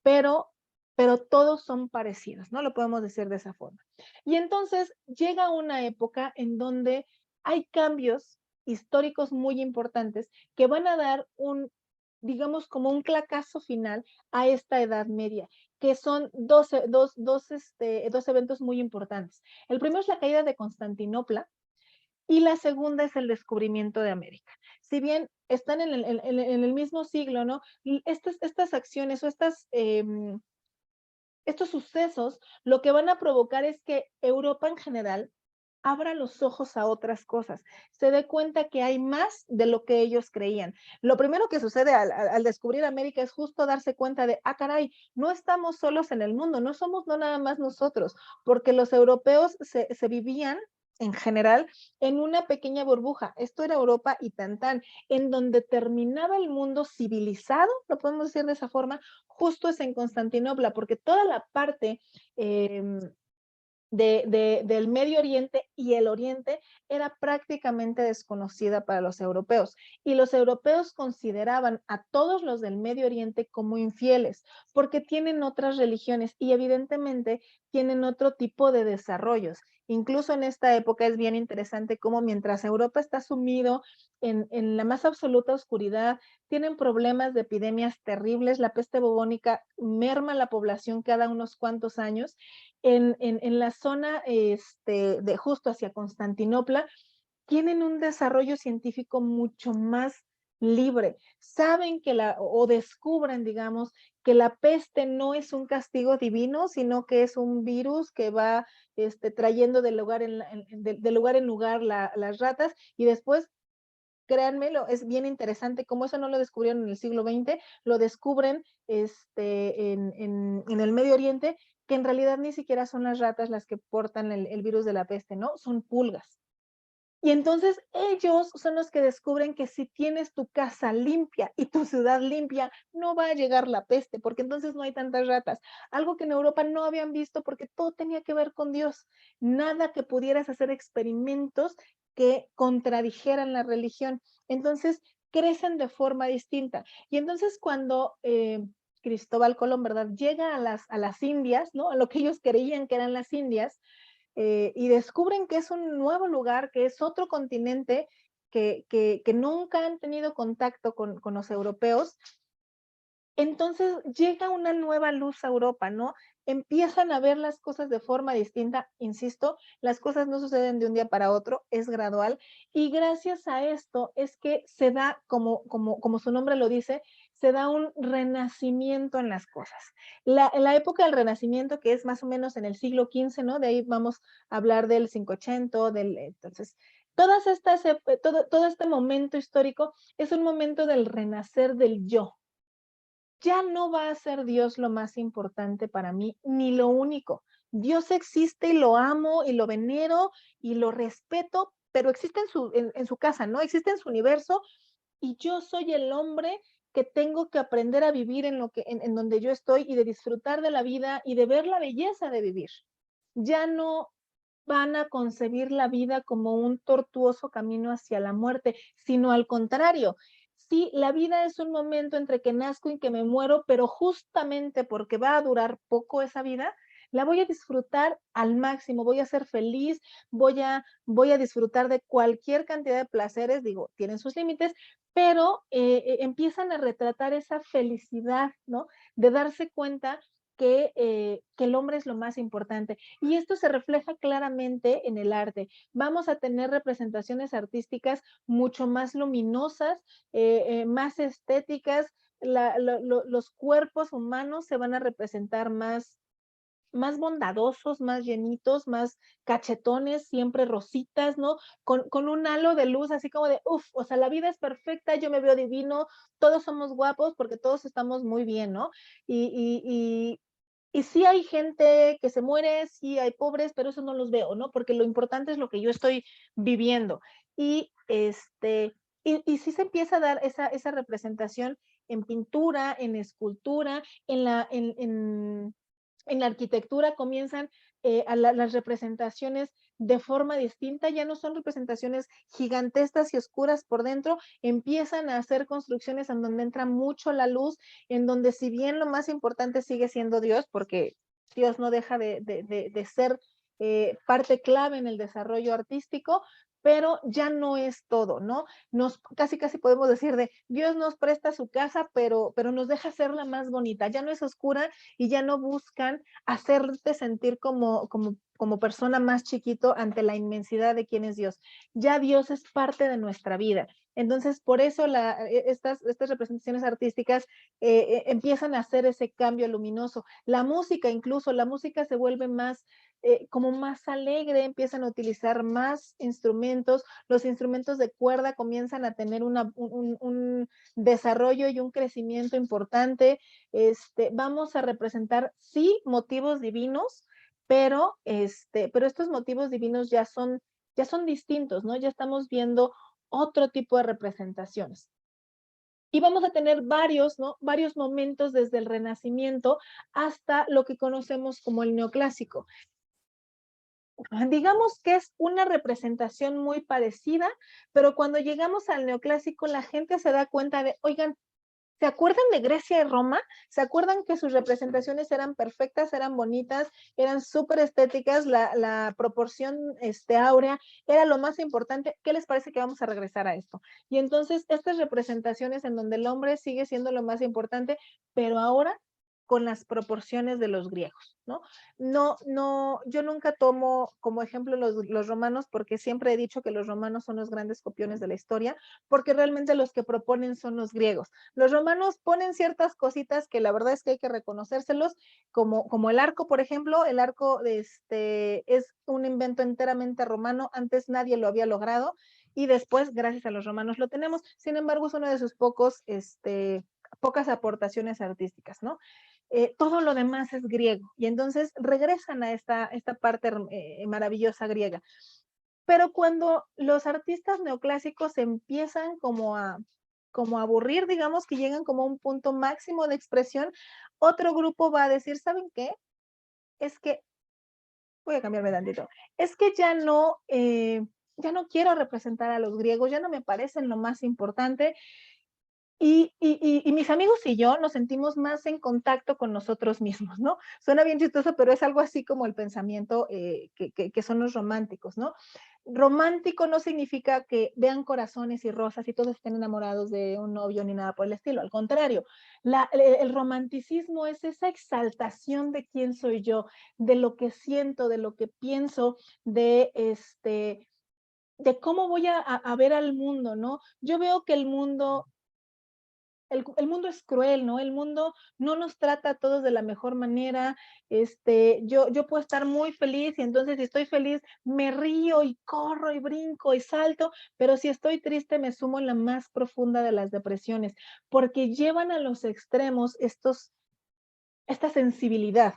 pero, pero todos son parecidos, ¿no? Lo podemos decir de esa forma. Y entonces llega una época en donde hay cambios históricos muy importantes que van a dar un, digamos, como un clacazo final a esta Edad Media, que son dos eventos muy importantes. El primero es la caída de Constantinopla, y la segunda es el descubrimiento de América. Si bien están en el mismo siglo, ¿no? Y estas acciones o estos sucesos lo que van a provocar es que Europa en general abra los ojos a otras cosas, se dé cuenta que hay más de lo que ellos creían. Lo primero que sucede al descubrir América es justo darse cuenta de, ah, caray, no estamos solos en el mundo, no somos no nada más nosotros, porque los europeos se vivían en general en una pequeña burbuja. Esto era Europa y tantán, en donde terminaba el mundo civilizado, lo podemos decir de esa forma, justo es en Constantinopla, porque toda la parte del Medio Oriente y el Oriente era prácticamente desconocida para los europeos. Y los europeos consideraban a todos los del Medio Oriente como infieles, porque tienen otras religiones y evidentemente tienen otro tipo de desarrollos. Incluso en esta época es bien interesante cómo mientras Europa está sumido en la más absoluta oscuridad, tienen problemas de epidemias terribles, la peste bubónica merma la población cada unos cuantos años en la zona de justo hacia Constantinopla, tienen un desarrollo científico mucho más libre. Saben que o descubren, digamos, que la peste no es un castigo divino, sino que es un virus que va trayendo de lugar en lugar las ratas y después créanme, es bien interesante, como eso no lo descubrieron en el siglo XX, lo descubren en el Medio Oriente, que en realidad ni siquiera son las ratas las que portan el virus de la peste, ¿no? Son pulgas. Y entonces ellos son los que descubren que si tienes tu casa limpia y tu ciudad limpia, no va a llegar la peste, porque entonces no hay tantas ratas. Algo que en Europa no habían visto porque todo tenía que ver con Dios. Nada que pudieras hacer experimentos que contradijeran la religión. Entonces crecen de forma distinta. Y entonces cuando Cristóbal Colón, ¿verdad? Llega a las Indias, ¿no? A lo que ellos creían que eran las Indias, y descubren que es un nuevo lugar, que es otro continente que nunca han tenido contacto con los europeos. Entonces llega una nueva luz a Europa, ¿no? Empiezan a ver las cosas de forma distinta, insisto, las cosas no suceden de un día para otro, es gradual, y gracias a esto es que se da, como su nombre lo dice, se da un renacimiento en las cosas. La época del renacimiento, que es más o menos en el siglo XV, ¿no? De ahí vamos a hablar del 580, entonces, todo este momento histórico es un momento del renacer del yo, ya no va a ser Dios lo más importante para mí, ni lo único. Dios existe y lo amo y lo venero y lo respeto, pero existe en su casa, ¿no? Existe en su universo y yo soy el hombre que tengo que aprender a vivir en donde yo estoy y de disfrutar de la vida y de ver la belleza de vivir. Ya no van a concebir la vida como un tortuoso camino hacia la muerte, sino al contrario. Sí, la vida es un momento entre que nazco y que me muero, pero justamente porque va a durar poco esa vida, la voy a disfrutar al máximo, voy a ser feliz, voy a disfrutar de cualquier cantidad de placeres, digo, tienen sus límites, pero empiezan a retratar esa felicidad, ¿no? De darse cuenta que el hombre es lo más importante. Y esto se refleja claramente en el arte. Vamos a tener representaciones artísticas mucho más luminosas, más estéticas, los cuerpos humanos se van a representar más bondadosos, más llenitos, más cachetones, siempre rositas, ¿no? Con un halo de luz así como de, uff, o sea, la vida es perfecta, yo me veo divino, todos somos guapos porque todos estamos muy bien, ¿no? Y sí hay gente que se muere, sí hay pobres, pero eso no los veo, ¿no? Porque lo importante es lo que yo estoy viviendo. Y, y sí se empieza a dar esa representación en pintura, en escultura, en la arquitectura comienzan las representaciones de forma distinta, ya no son representaciones gigantescas y oscuras por dentro, empiezan a hacer construcciones en donde entra mucho la luz, en donde si bien lo más importante sigue siendo Dios, porque Dios no deja de ser parte clave en el desarrollo artístico, pero ya no es todo, ¿no? Casi podemos decir de Dios nos presta su casa, pero nos deja hacerla más bonita, ya no es oscura y ya no buscan hacerte sentir como como persona más chiquito ante la inmensidad de quién es Dios. Ya Dios es parte de nuestra vida. Entonces, por eso estas representaciones artísticas empiezan a hacer ese cambio luminoso. La música, incluso, la música se vuelve más, como más alegre, empiezan a utilizar más instrumentos, los instrumentos de cuerda comienzan a tener un desarrollo y un crecimiento importante. Vamos a representar, sí, motivos divinos, pero estos motivos divinos ya son distintos, ¿no? Ya estamos viendo otro tipo de representaciones. Y vamos a tener varios, ¿no? Varios momentos desde el Renacimiento hasta lo que conocemos como el neoclásico. Digamos que es una representación muy parecida, pero cuando llegamos al neoclásico, la gente se da cuenta de, oigan, ¿se acuerdan de Grecia y Roma? ¿Se acuerdan que sus representaciones eran perfectas, eran bonitas, eran súper estéticas, la proporción áurea era lo más importante? ¿Qué les parece que vamos a regresar a esto? Y entonces estas representaciones en donde el hombre sigue siendo lo más importante, pero ahora con las proporciones de los griegos, ¿no? No, yo nunca tomo como ejemplo los romanos porque siempre he dicho que los romanos son los grandes copiones de la historia, porque realmente los que proponen son los griegos. Los romanos ponen ciertas cositas que la verdad es que hay que reconocérselos, como el arco, por ejemplo. El arco es un invento enteramente romano, antes nadie lo había logrado, y después, gracias a los romanos, lo tenemos. Sin embargo, es uno de sus pocas aportaciones artísticas, ¿no? Todo lo demás es griego, y entonces regresan a esta parte maravillosa griega. Pero cuando los artistas neoclásicos empiezan como a aburrir, digamos que llegan como a un punto máximo de expresión, otro grupo va a decir, ¿saben qué? Es que, voy a cambiarme tantito, es que ya no quiero representar a los griegos, ya no me parecen lo más importante, y mis amigos y yo nos sentimos más en contacto con nosotros mismos, ¿no? Suena bien chistoso, pero es algo así como el pensamiento que son los románticos, ¿no? Romántico no significa que vean corazones y rosas y todos estén enamorados de un novio ni nada por el estilo. Al contrario, el romanticismo es esa exaltación de quién soy yo, de lo que siento, de lo que pienso, de cómo voy a ver al mundo, ¿no? Yo veo que el mundo es cruel, ¿no? El mundo no nos trata a todos de la mejor manera. Yo puedo estar muy feliz y entonces si estoy feliz me río y corro y brinco y salto, pero si estoy triste me sumo en la más profunda de las depresiones, porque llevan a los extremos esta sensibilidad,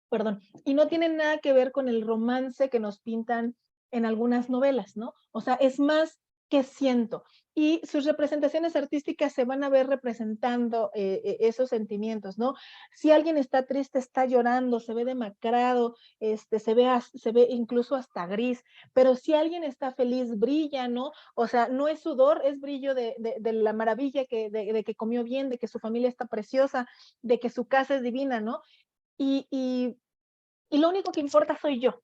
perdón, y no tienen nada que ver con el romance que nos pintan en algunas novelas, ¿no? O sea, es más que siento. Y sus representaciones artísticas se van a ver representando esos sentimientos, ¿no? Si alguien está triste, está llorando, se ve demacrado, se ve incluso hasta gris, pero si alguien está feliz, brilla, ¿no? O sea, no es sudor, es brillo de la maravilla de que comió bien, de que su familia está preciosa, de que su casa es divina, ¿no? Y, y, y lo único que importa soy yo.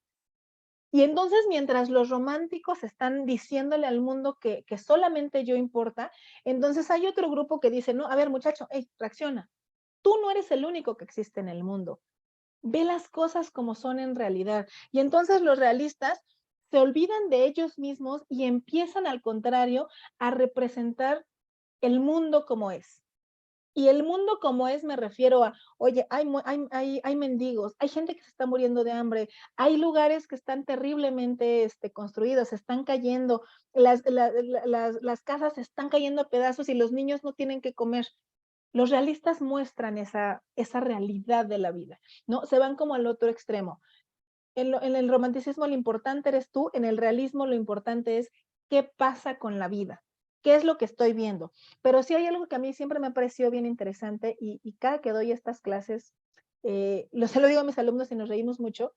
Y entonces, mientras los románticos están diciéndole al mundo que solamente yo importa, entonces hay otro grupo que dice, no, a ver, muchacho, hey, reacciona. Tú no eres el único que existe en el mundo. Ve las cosas como son en realidad. Y entonces los realistas se olvidan de ellos mismos y empiezan, al contrario, a representar el mundo como es. Y el mundo como es, me refiero a, oye, hay mendigos, hay gente que se está muriendo de hambre, hay lugares que están terriblemente construidos, se están cayendo, las casas se están cayendo a pedazos y los niños no tienen que comer. Los realistas muestran esa realidad de la vida, ¿no? Se van como al otro extremo. En el romanticismo lo importante eres tú, en el realismo lo importante es qué pasa con la vida, qué es lo que estoy viendo. Pero sí hay algo que a mí siempre me ha parecido bien interesante y cada que doy estas clases, se lo digo a mis alumnos y nos reímos mucho,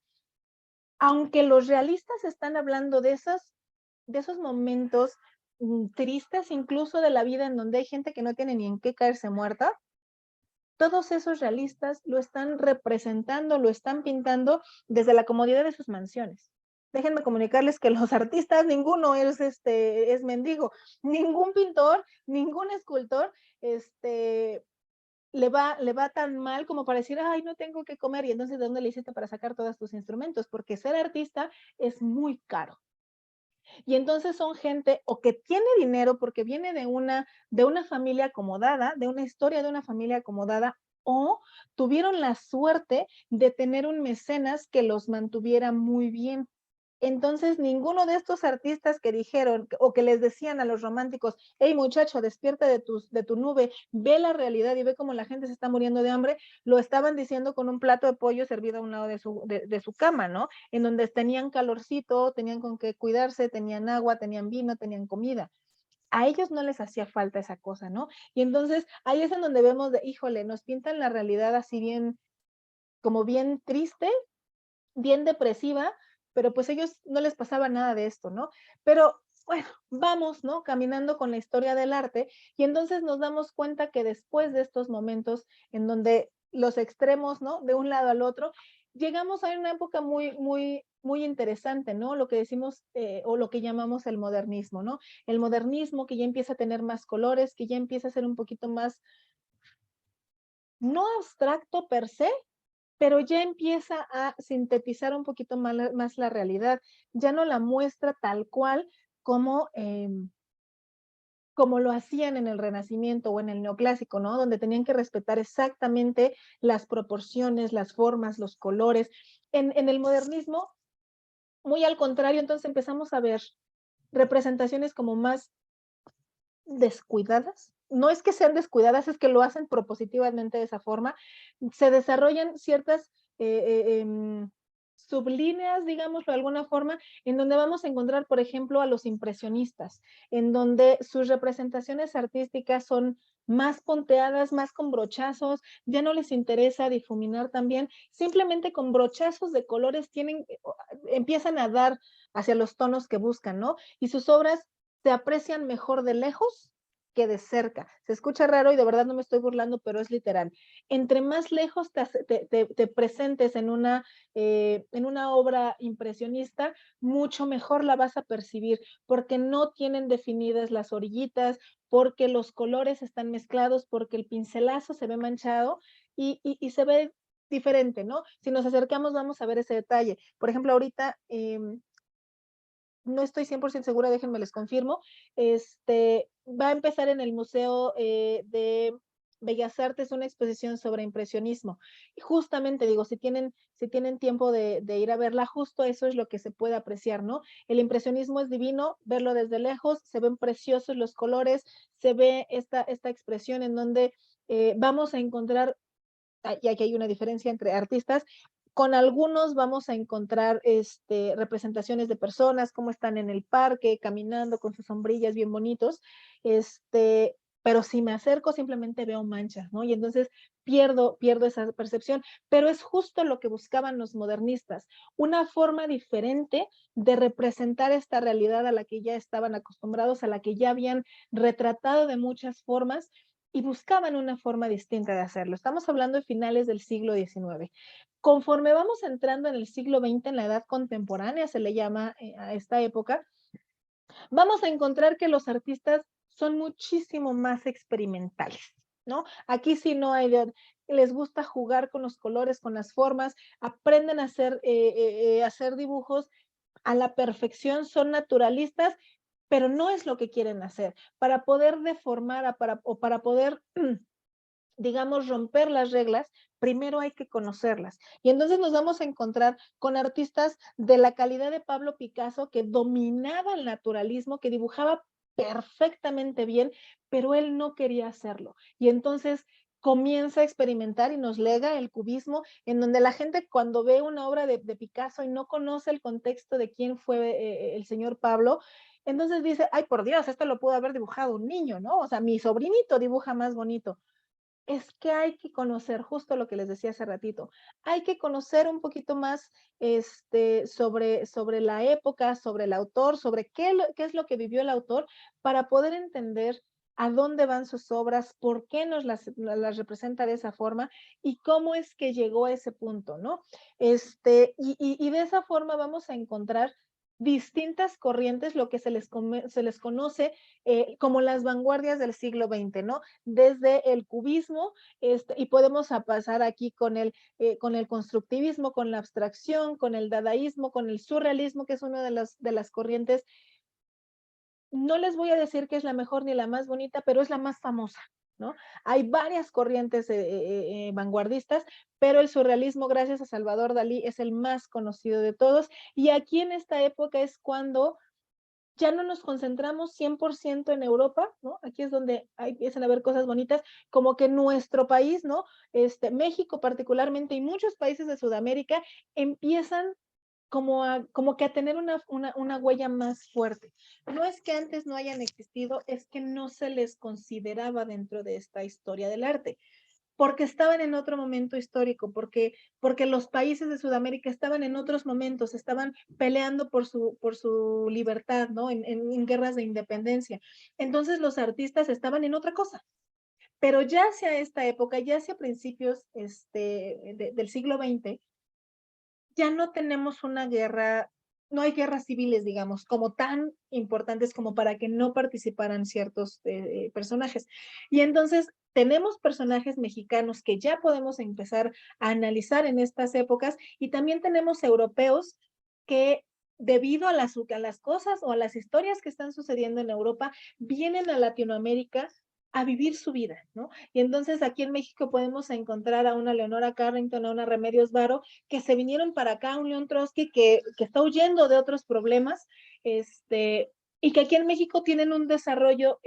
aunque los realistas están hablando de esos momentos tristes incluso de la vida en donde hay gente que no tiene ni en qué caerse muerta, todos esos realistas lo están representando, lo están pintando desde la comodidad de sus mansiones. Déjenme comunicarles que los artistas, ninguno es mendigo, ningún pintor, ningún escultor, le va tan mal como para decir, ay, no tengo que comer, y entonces, ¿de dónde le hiciste para sacar todos tus instrumentos? Porque ser artista es muy caro. Y entonces son gente o que tiene dinero porque viene de una familia acomodada, de una historia de una familia acomodada, o tuvieron la suerte de tener un mecenas que los mantuviera muy bien. Entonces, ninguno de estos artistas que dijeron o que les decían a los románticos, hey muchacho, despierta de tu nube, ve la realidad y ve cómo la gente se está muriendo de hambre, lo estaban diciendo con un plato de pollo servido a un lado de su cama, ¿no? En donde tenían calorcito, tenían con qué cuidarse, tenían agua, tenían vino, tenían comida. A ellos no les hacía falta esa cosa, ¿no? Y entonces ahí es en donde vemos de, híjole, nos pintan la realidad así bien, como bien triste, bien depresiva, pero pues ellos no les pasaba nada de esto, ¿no? Pero bueno, vamos, ¿no? Caminando con la historia del arte y entonces nos damos cuenta que después de estos momentos en donde los extremos, ¿no? De un lado al otro, llegamos a una época muy interesante, ¿no? Lo que decimos o lo que llamamos el modernismo, ¿no? El modernismo que ya empieza a tener más colores, que ya empieza a ser un poquito más, no abstracto per se, pero ya empieza a sintetizar un poquito más la realidad, ya no la muestra tal cual como, como lo hacían en el Renacimiento o en el Neoclásico, ¿no? Donde tenían que respetar exactamente las proporciones, las formas, los colores. En el modernismo, muy al contrario, entonces empezamos a ver representaciones como más descuidadas. No es que sean descuidadas, es que lo hacen propositivamente de esa forma. Se desarrollan ciertas sublíneas, digámoslo de alguna forma, en donde vamos a encontrar, por ejemplo, a los impresionistas, en donde sus representaciones artísticas son más ponteadas, más con brochazos, ya no les interesa difuminar también, simplemente con brochazos de colores empiezan a dar hacia los tonos que buscan, ¿no? Y sus obras se aprecian mejor de lejos que de cerca. Se escucha raro y de verdad no me estoy burlando, pero es literal. Entre más lejos te presentes en una obra impresionista, mucho mejor la vas a percibir, porque no tienen definidas las orillitas, porque los colores están mezclados, porque el pincelazo se ve manchado y se ve diferente, ¿no? Si nos acercamos vamos a ver ese detalle. Por ejemplo, ahorita no estoy 100% segura, déjenme les confirmo, va a empezar en el Museo de Bellas Artes una exposición sobre impresionismo. Y justamente digo, si tienen tiempo de ir a verla, justo eso es lo que se puede apreciar, ¿no? El impresionismo es divino, verlo desde lejos, se ven preciosos los colores, se ve esta expresión en donde vamos a encontrar y aquí hay una diferencia entre artistas. Con algunos vamos a encontrar representaciones de personas, cómo están en el parque, caminando con sus sombrillas bien bonitos, pero si me acerco simplemente veo manchas, ¿no? Y entonces pierdo esa percepción, pero es justo lo que buscaban los modernistas, una forma diferente de representar esta realidad a la que ya estaban acostumbrados, a la que ya habían retratado de muchas formas y buscaban una forma distinta de hacerlo. Estamos hablando de finales del siglo XIX. Conforme vamos entrando en el siglo XX, en la edad contemporánea, se le llama a esta época, vamos a encontrar que los artistas son muchísimo más experimentales, ¿no? Aquí sí no hay de, les gusta jugar con los colores, con las formas, aprenden a hacer dibujos a la perfección, son naturalistas, pero no es lo que quieren hacer. Para poder deformar o para poder digamos, romper las reglas, primero hay que conocerlas. Y entonces nos vamos a encontrar con artistas de la calidad de Pablo Picasso, que dominaba el naturalismo, que dibujaba perfectamente bien, pero él no quería hacerlo. Y entonces comienza a experimentar y nos lega el cubismo, en donde la gente cuando ve una obra de Picasso y no conoce el contexto de quién fue el señor Pablo, entonces dice, ay, por Dios, esto lo pudo haber dibujado un niño, ¿no? O sea, mi sobrinito dibuja más bonito. Es que hay que conocer, justo lo que les decía hace ratito, hay que conocer un poquito más sobre la época, sobre el autor, sobre qué es lo que vivió el autor, para poder entender a dónde van sus obras, por qué las representa de esa forma y cómo es que llegó a ese punto, ¿no? Y de esa forma vamos a encontrar distintas corrientes, lo que se les conoce como las vanguardias del siglo XX, ¿no? Desde el cubismo, y podemos pasar aquí con el constructivismo, con la abstracción, con el dadaísmo, con el surrealismo, que es una de las corrientes. No les voy a decir que es la mejor ni la más bonita, pero es la más famosa, ¿no? Hay varias corrientes vanguardistas, pero el surrealismo, gracias a Salvador Dalí, es el más conocido de todos. Y aquí en esta época es cuando ya no nos concentramos 100% en Europa, ¿no? Aquí es donde empiezan a haber cosas bonitas, como que nuestro país, ¿no? México particularmente y muchos países de Sudamérica empiezan como que a tener una huella más fuerte. No es que antes no hayan existido, es que no se les consideraba dentro de esta historia del arte, porque estaban en otro momento histórico, porque los países de Sudamérica estaban en otros momentos, estaban peleando por su libertad, ¿no? En guerras de independencia. Entonces los artistas estaban en otra cosa. Pero ya hacia esta época, ya hacia principios del siglo XX, ya no tenemos una guerra, no hay guerras civiles, digamos, como tan importantes como para que no participaran ciertos personajes. Y entonces tenemos personajes mexicanos que ya podemos empezar a analizar en estas épocas y también tenemos europeos que debido a las cosas o a las historias que están sucediendo en Europa, vienen a Latinoamérica a vivir su vida, ¿no? Y entonces aquí en México podemos encontrar a una Leonora Carrington, a una Remedios Varo, que se vinieron para acá, un León Trotsky que está huyendo de otros problemas, y que aquí en México tienen un desarrollo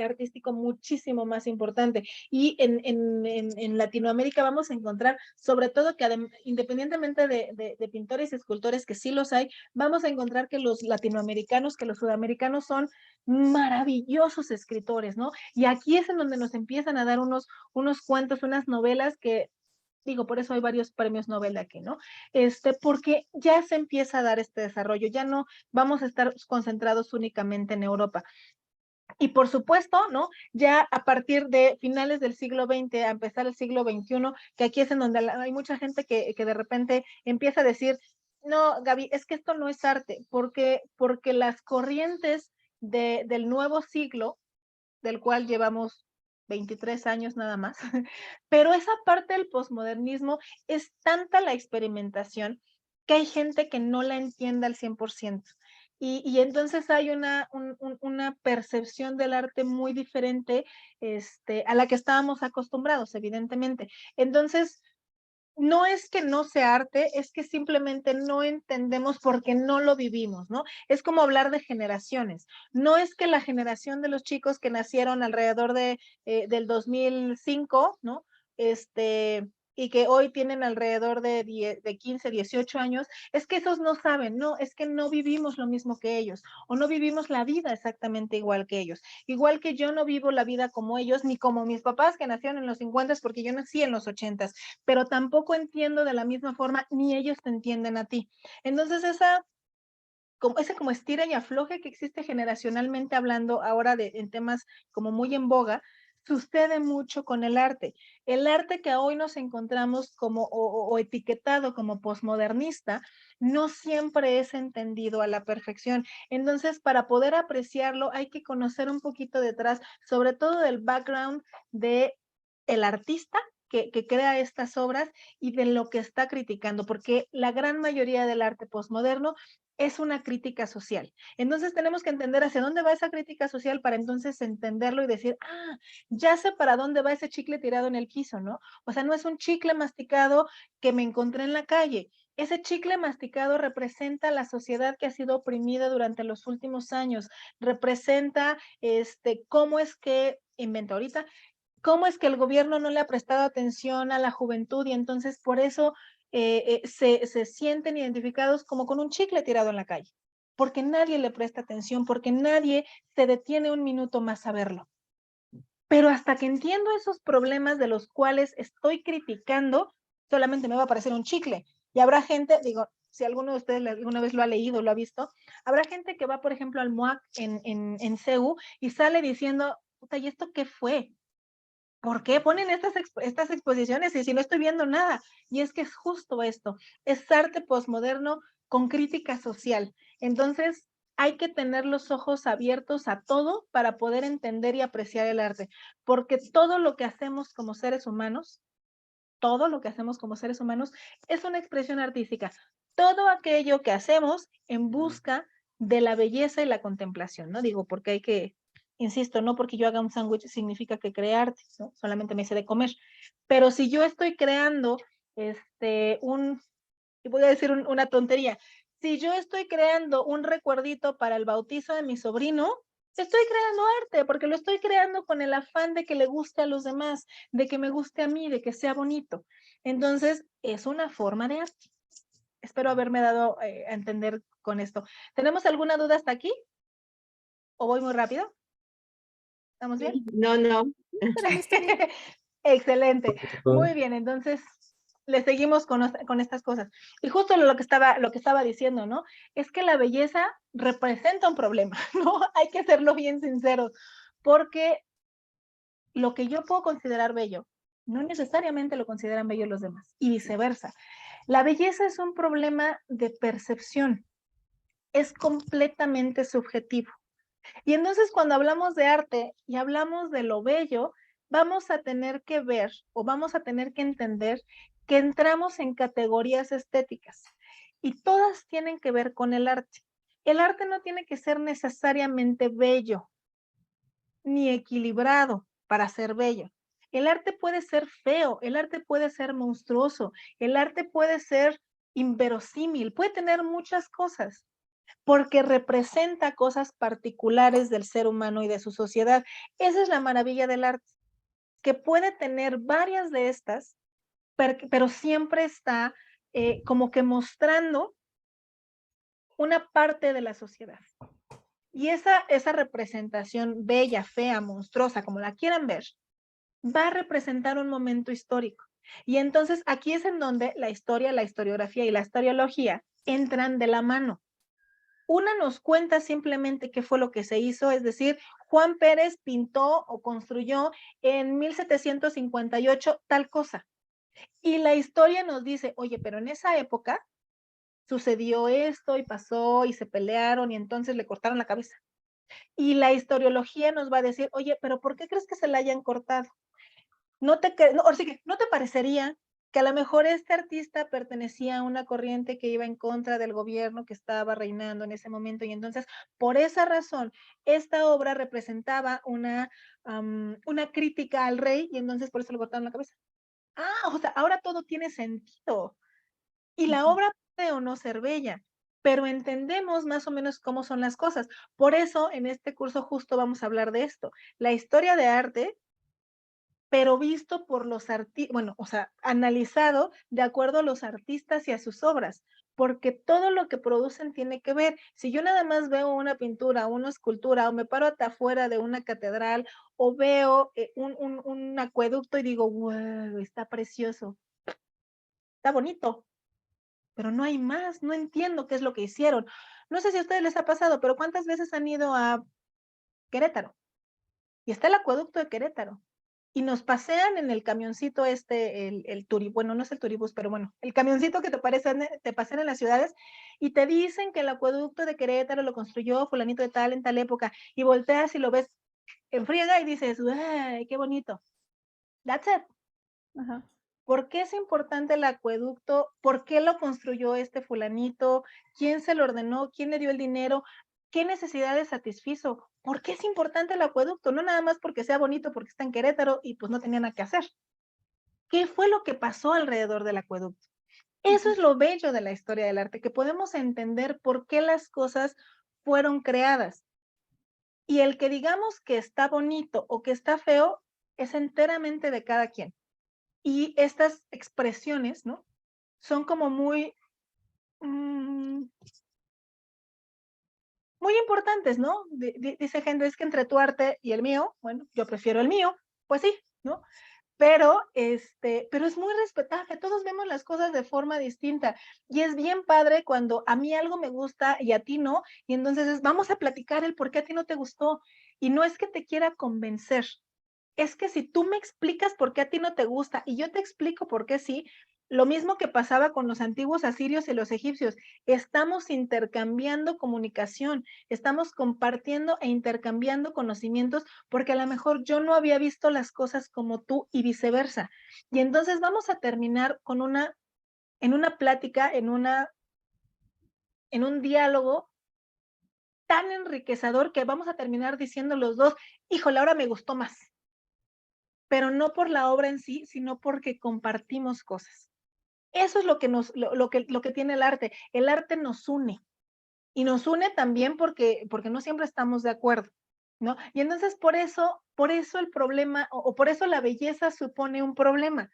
artístico muchísimo más importante. Y en Latinoamérica vamos a encontrar, sobre todo que independientemente de pintores y escultores, que sí los hay, vamos a encontrar que los latinoamericanos, que los sudamericanos son maravillosos escritores, ¿no? Y aquí es en donde nos empiezan a dar unos cuentos, unas novelas que digo, por eso hay varios premios Nobel aquí, ¿no? Porque ya se empieza a dar este desarrollo, ya no vamos a estar concentrados únicamente en Europa. Y por supuesto, ¿no? Ya a partir de finales del siglo XX, a empezar el siglo XXI, que aquí es en donde hay mucha gente que de repente empieza a decir, no, Gaby, es que esto no es arte, porque las corrientes del nuevo siglo, del cual llevamos 23 años nada más, pero esa parte del posmodernismo es tanta la experimentación que hay gente que no la entiende al 100%. Y entonces hay una percepción del arte muy diferente a la que estábamos acostumbrados, evidentemente. Entonces, no es que no sea arte, es que simplemente no entendemos porque no lo vivimos, ¿no? Es como hablar de generaciones. No es que la generación de los chicos que nacieron alrededor del 2005, ¿no? Y que hoy tienen alrededor de 15, 18 años, es que esos no saben, no, es que no vivimos lo mismo que ellos, o no vivimos la vida exactamente igual que ellos. Igual que yo no vivo la vida como ellos, ni como mis papás que nacieron en los 50, porque yo nací en los 80, pero tampoco entiendo de la misma forma, ni ellos te entienden a ti. Entonces, ese como estira y afloje que existe generacionalmente hablando ahora en temas como muy en boga, sucede mucho con el arte. El arte que hoy nos encontramos como o etiquetado como posmodernista no siempre es entendido a la perfección. Entonces, para poder apreciarlo hay que conocer un poquito detrás, sobre todo del background de el artista que crea estas obras y de lo que está criticando, porque la gran mayoría del arte posmoderno es una crítica social. Entonces tenemos que entender hacia dónde va esa crítica social para entonces entenderlo y decir, ah, ya sé para dónde va ese chicle tirado en el piso, ¿no? O sea, no es un chicle masticado que me encontré en la calle. Ese chicle masticado representa la sociedad que ha sido oprimida durante los últimos años, representa cómo es que, invento ahorita, cómo es que el gobierno no le ha prestado atención a la juventud y entonces por eso se sienten identificados como con un chicle tirado en la calle, porque nadie le presta atención, porque nadie se detiene un minuto más a verlo. Pero hasta que entiendo esos problemas de los cuales estoy criticando, solamente me va a parecer un chicle. Y habrá gente, digo, si alguno de ustedes alguna vez lo ha leído, lo ha visto, habrá gente que va, por ejemplo, al MOAC en CEU y sale diciendo, puta, ¿y esto qué fue? ¿Por qué ponen estas exposiciones y si no estoy viendo nada? Y es que es justo esto, es arte posmoderno con crítica social. Entonces, hay que tener los ojos abiertos a todo para poder entender y apreciar el arte, porque todo lo que hacemos como seres humanos, todo lo que hacemos como seres humanos es una expresión artística. Todo aquello que hacemos en busca de la belleza y la contemplación, ¿no? Digo, porque hay que, insisto, no porque yo haga un sándwich significa que cree arte, ¿no? Solamente me hice de comer. Pero si yo estoy creando y voy a decir una tontería, si yo estoy creando un recuerdito para el bautizo de mi sobrino, estoy creando arte, porque lo estoy creando con el afán de que le guste a los demás, de que me guste a mí, de que sea bonito. Entonces, es una forma de arte. Espero haberme dado a entender con esto. ¿Tenemos alguna duda hasta aquí? ¿O voy muy rápido? ¿Estamos bien? No, no. Pero la historia. Excelente. Muy bien, entonces le seguimos con estas cosas. Y justo lo que estaba diciendo, ¿no? Es que la belleza representa un problema, ¿no? Hay que serlo bien sinceros, porque lo que yo puedo considerar bello, no necesariamente lo consideran bello los demás, y viceversa. La belleza es un problema de percepción, es completamente subjetivo. Y entonces cuando hablamos de arte y hablamos de lo bello, vamos a tener que ver o vamos a tener que entender que entramos en categorías estéticas y todas tienen que ver con el arte. El arte no tiene que ser necesariamente bello ni equilibrado para ser bello. El arte puede ser feo, el arte puede ser monstruoso, el arte puede ser inverosímil, puede tener muchas cosas porque representa cosas particulares del ser humano y de su sociedad. Esa es la maravilla del arte, que puede tener varias de estas, pero siempre está como que mostrando una parte de la sociedad. Y esa representación bella, fea, monstruosa, como la quieran ver, va a representar un momento histórico. Y entonces aquí es en donde la historia, la historiografía y la historiología entran de la mano. Una nos cuenta simplemente qué fue lo que se hizo, es decir, Juan Pérez pintó o construyó en 1758 tal cosa. Y la historia nos dice, oye, pero en esa época sucedió esto y pasó y se pelearon y entonces le cortaron la cabeza. Y la historiología nos va a decir, oye, pero ¿por qué crees que se la hayan cortado? ¿No te parecería que a lo mejor este artista pertenecía a una corriente que iba en contra del gobierno que estaba reinando en ese momento y entonces por esa razón esta obra representaba una crítica al rey y entonces por eso le cortaron la cabeza? Ah, o sea, ahora todo tiene sentido y la obra puede o no ser bella, pero entendemos más o menos cómo son las cosas. Por eso en este curso justo vamos a hablar de esto. La historia de arte pero visto por los artistas, bueno, o sea, analizado de acuerdo a los artistas y a sus obras, porque todo lo que producen tiene que ver. Si yo nada más veo una pintura, una escultura, o me paro hasta afuera de una catedral, o veo un acueducto y digo, wow, está precioso, está bonito, pero no hay más, no entiendo qué es lo que hicieron. No sé si a ustedes les ha pasado, pero ¿cuántas veces han ido a Querétaro? Y está el acueducto de Querétaro. Y nos pasean en el camioncito el turi, bueno, no es el turibús, pero bueno, el camioncito que te pasean en las ciudades y te dicen que el acueducto de Querétaro lo construyó fulanito de tal en tal época y volteas y lo ves en friega y dices, ¡ay, qué bonito! That's it. Ajá. ¿Por qué es importante el acueducto? ¿Por qué lo construyó este fulanito? ¿Quién se lo ordenó? ¿Quién le dio el dinero? ¿Qué necesidades satisfizo? ¿Por qué es importante el acueducto? No nada más porque sea bonito, porque está en Querétaro y pues no tenía nada que hacer. ¿Qué fue lo que pasó alrededor del acueducto? Eso es lo bello de la historia del arte, que podemos entender por qué las cosas fueron creadas. Y el que digamos que está bonito o que está feo es enteramente de cada quien. Y estas expresiones, ¿no? Son como mm, muy importantes, ¿no? Dice gente, es que entre tu arte y el mío, bueno, yo prefiero el mío, pues sí, ¿no? Pero es muy respetable, todos vemos las cosas de forma distinta y es bien padre cuando a mí algo me gusta y a ti no, y entonces vamos a platicar el por qué a ti no te gustó y no es que te quiera convencer, es que si tú me explicas por qué a ti no te gusta y yo te explico por qué sí, Lo mismo que pasaba con los antiguos asirios y los egipcios. Estamos intercambiando comunicación, estamos compartiendo e intercambiando conocimientos, porque a lo mejor yo no había visto las cosas como tú y viceversa. Y entonces vamos a terminar con en una plática, en un diálogo tan enriquecedor que vamos a terminar diciendo los dos, híjole, ahora me gustó más, pero no por la obra en sí, sino porque compartimos cosas. Eso es lo que lo que tiene el arte. El arte nos une, y nos une también porque no siempre estamos de acuerdo, ¿no? Y entonces por eso el problema, o por eso la belleza supone un problema,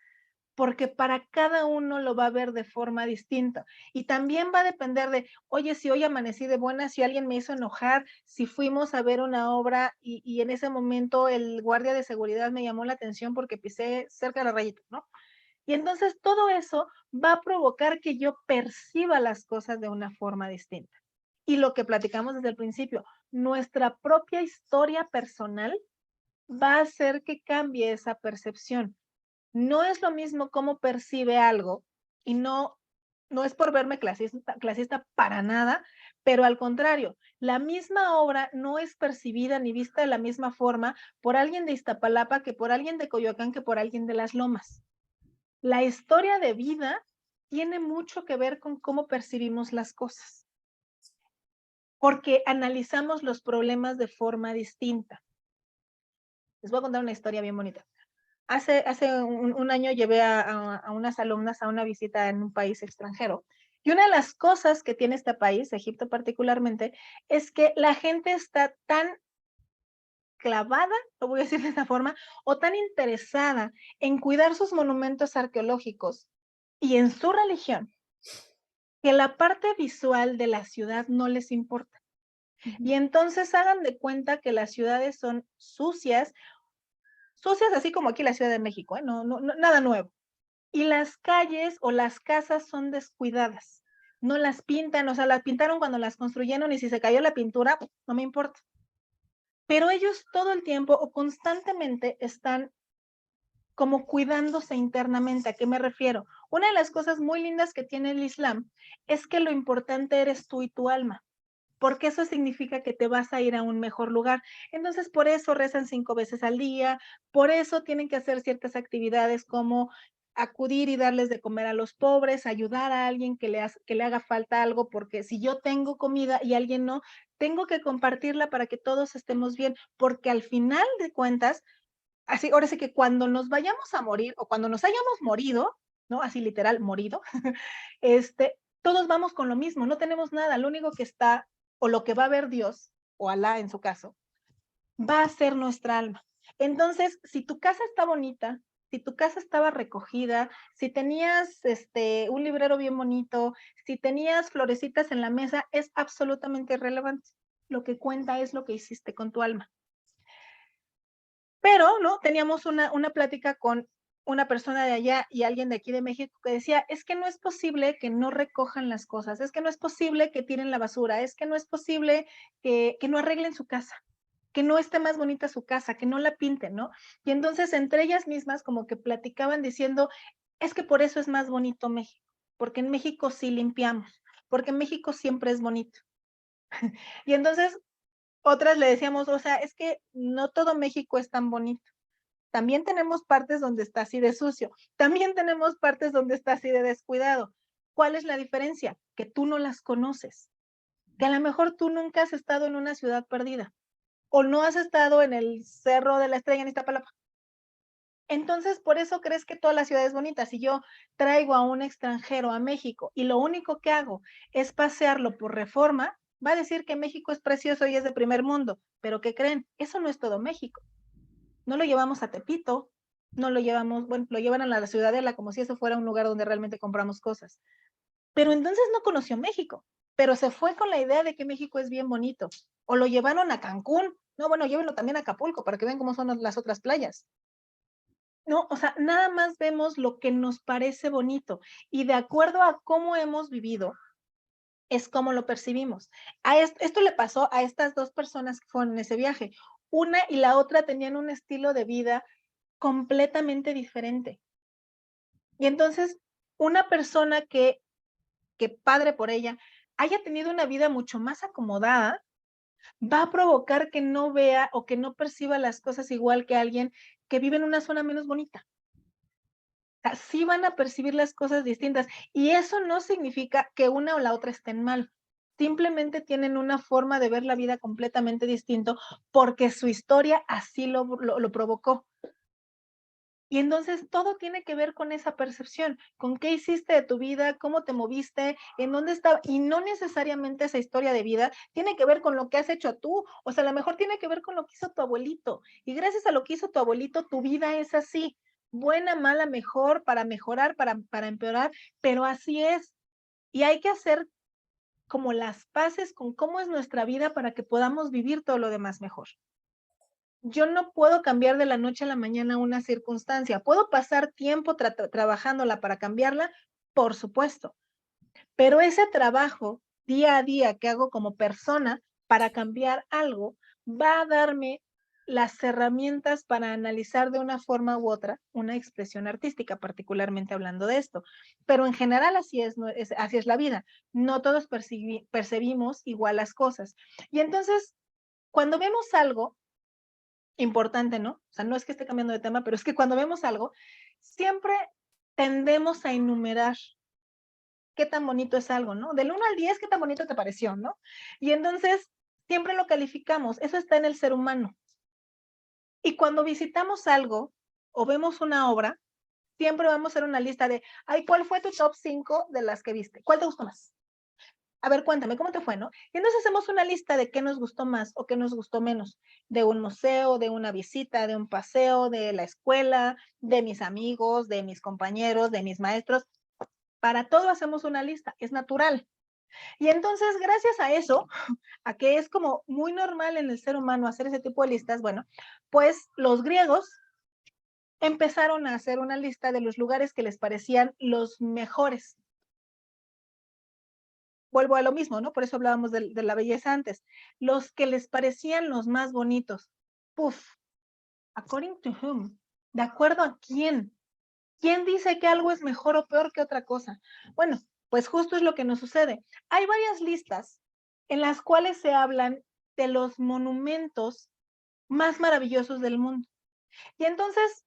porque para cada uno lo va a ver de forma distinta. Y también va a depender de, oye, si hoy amanecí de buenas, si alguien me hizo enojar, si fuimos a ver una obra y en ese momento el guardia de seguridad me llamó la atención porque pisé cerca de la rayita, ¿no? Y entonces todo eso va a provocar que yo perciba las cosas de una forma distinta. Y lo que platicamos desde el principio, nuestra propia historia personal va a hacer que cambie esa percepción. No es lo mismo cómo percibe algo, y no es por verme clasista para nada, pero al contrario, la misma obra no es percibida ni vista de la misma forma por alguien de Iztapalapa que por alguien de Coyoacán que por alguien de Las Lomas. La historia de vida tiene mucho que ver con cómo percibimos las cosas, porque analizamos los problemas de forma distinta. Les voy a contar una historia bien bonita. Hace un año llevé a unas alumnas a una visita en un país extranjero. Y una de las cosas que tiene este país, Egipto particularmente, es que la gente está tan clavada, lo voy a decir de esta forma, o tan interesada en cuidar sus monumentos arqueológicos y en su religión, que la parte visual de la ciudad no les importa. Ujú. Y entonces hagan de cuenta que las ciudades son sucias, sucias así como aquí la Ciudad de México, ¿eh? Nada nuevo. Y las calles o las casas son descuidadas. No las pintan, o sea, las pintaron cuando las construyeron y si se cayó la pintura, no me importa. Pero ellos todo el tiempo o constantemente están como cuidándose internamente. ¿A qué me refiero? Una de las cosas muy lindas que tiene el Islam es que lo importante eres tú y tu alma, porque eso significa que te vas a ir a un mejor lugar. Entonces, por eso rezan 5 veces al día, por eso tienen que hacer ciertas actividades como acudir y darles de comer a los pobres, ayudar a alguien que le haga falta algo, porque si yo tengo comida y alguien no, tengo que compartirla para que todos estemos bien, porque al final de cuentas, así, ahora sí que cuando nos vayamos a morir o cuando nos hayamos morido, ¿no? Así literal, morido, todos vamos con lo mismo, no tenemos nada, lo único que está, o lo que va a ver Dios, o Alá en su caso, va a ser nuestra alma. Entonces, si tu casa está bonita, si tu casa estaba recogida, si tenías un librero bien bonito, si tenías florecitas en la mesa, es absolutamente irrelevante. Lo que cuenta es lo que hiciste con tu alma. Pero, ¿no? Teníamos una plática con una persona de allá y alguien de aquí de México que decía, es que no es posible que no recojan las cosas, es que no es posible que tiren la basura, es que no es posible que no arreglen su casa, que no esté más bonita su casa, que no la pinten, ¿no? Y entonces entre ellas mismas como que platicaban diciendo, es que por eso es más bonito México, porque en México sí limpiamos, porque en México siempre es bonito. Y entonces otras le decíamos, o sea, es que no todo México es tan bonito. También tenemos partes donde está así de sucio. También tenemos partes donde está así de descuidado. ¿Cuál es la diferencia? Que tú no las conoces. Que a lo mejor tú nunca has estado en una ciudad perdida o no has estado en el Cerro de la Estrella en Iztapalapa. Entonces, por eso crees que toda la ciudad es bonita. Si yo traigo a un extranjero a México y lo único que hago es pasearlo por Reforma, va a decir que México es precioso y es de primer mundo. Pero ¿qué creen? Eso no es todo México. No lo llevamos a Tepito, no lo llevamos, bueno, lo llevan a la Ciudadela como si eso fuera un lugar donde realmente compramos cosas. Pero entonces no conoció México, pero se fue con la idea de que México es bien bonito. O lo llevaron a Cancún. No, bueno, llévenlo también a Acapulco para que vean cómo son las otras playas. No, o sea, nada más vemos lo que nos parece bonito y de acuerdo a cómo hemos vivido, es como lo percibimos. Esto le pasó a estas dos personas que fueron en ese viaje. Una y la otra tenían un estilo de vida completamente diferente. Y entonces una persona que padre por ella, haya tenido una vida mucho más acomodada, va a provocar que no vea o que no perciba las cosas igual que alguien que vive en una zona menos bonita. O sea, sí van a percibir las cosas distintas y eso no significa que una o la otra estén mal. Simplemente tienen una forma de ver la vida completamente distinto porque su historia así lo provocó. Y entonces todo tiene que ver con esa percepción, con qué hiciste de tu vida, cómo te moviste, en dónde estaba, y no necesariamente esa historia de vida tiene que ver con lo que has hecho tú, o sea, a lo mejor tiene que ver con lo que hizo tu abuelito, y gracias a lo que hizo tu abuelito, tu vida es así, buena, mala, mejor, para mejorar, para empeorar, pero así es, y hay que hacer como las paces con cómo es nuestra vida para que podamos vivir todo lo demás mejor. Yo no puedo cambiar de la noche a la mañana una circunstancia. ¿Puedo pasar tiempo trabajándola para cambiarla? Por supuesto, pero ese trabajo día a día que hago como persona para cambiar algo va a darme las herramientas para analizar de una forma u otra una expresión artística, particularmente hablando de esto. Pero en general así es, así es la vida. No todos percibimos igual las cosas. Y entonces, cuando vemos algo, importante, ¿no? O sea, no es que esté cambiando de tema, pero es que cuando vemos algo, siempre tendemos a enumerar qué tan bonito es algo, ¿no? Del 1 al 10, ¿qué tan bonito te pareció, no? Y entonces, siempre lo calificamos. Eso está en el ser humano. Y cuando visitamos algo o vemos una obra, siempre vamos a hacer una lista de, ay, ¿cuál fue tu top 5 de las que viste? ¿Cuál te gustó más? A ver, cuéntame, ¿cómo te fue, no? Y entonces hacemos una lista de qué nos gustó más o qué nos gustó menos, de un museo, de una visita, de un paseo, de la escuela, de mis amigos, de mis compañeros, de mis maestros. Para todo hacemos una lista, es natural. Y entonces, gracias a eso, a que es como muy normal en el ser humano hacer ese tipo de listas, bueno, pues los griegos empezaron a hacer una lista de los lugares que les parecían los mejores. Vuelvo a lo mismo, ¿no? Por eso hablábamos de la belleza antes. Los que les parecían los más bonitos. Puf, according to whom? ¿De acuerdo a quién? ¿Quién dice que algo es mejor o peor que otra cosa? Bueno, pues justo es lo que nos sucede. Hay varias listas en las cuales se hablan de los monumentos más maravillosos del mundo. Y entonces,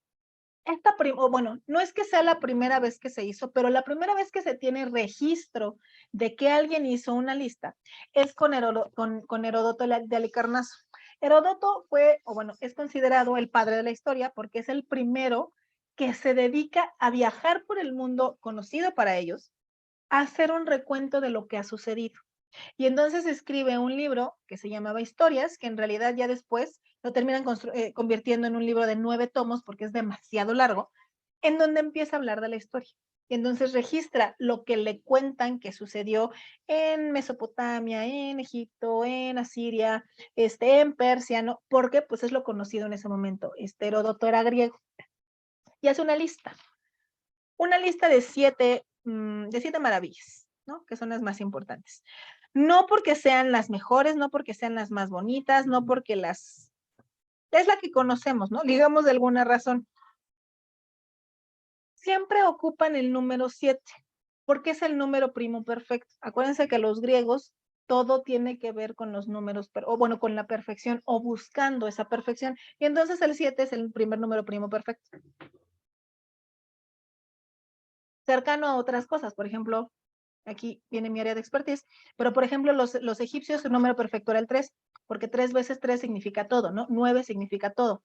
bueno, no es que sea la primera vez que se hizo, pero la primera vez que se tiene registro de que alguien hizo una lista es con Heródoto de Halicarnaso. Heródoto fue, o bueno, es considerado el padre de la historia porque es el primero que se dedica a viajar por el mundo conocido para ellos, a hacer un recuento de lo que ha sucedido. Y entonces escribe un libro que se llamaba Historias, que en realidad ya después lo terminan convirtiendo en un libro de 9 tomos porque es demasiado largo, en donde empieza a hablar de la historia. Y entonces registra lo que le cuentan que sucedió en Mesopotamia, en Egipto, en Asiria, en Persia, ¿no? Porque pues es lo conocido en ese momento. Heródoto era griego. Y hace una lista de 7 maravillas, ¿no? Que son las más importantes. No porque sean las mejores, no porque sean las más bonitas, no porque es la que conocemos, ¿no? Digamos de alguna razón. Siempre ocupan el número 7, porque es el número primo perfecto. Acuérdense que los griegos todo tiene que ver con los números, o bueno, con la perfección o buscando esa perfección. Y entonces el 7 es el primer número primo perfecto. Cercano a otras cosas, por ejemplo, aquí viene mi área de expertise, pero por ejemplo, los egipcios, su número perfecto era el 3, porque 3 veces 3 significa todo, ¿no? 9 significa todo.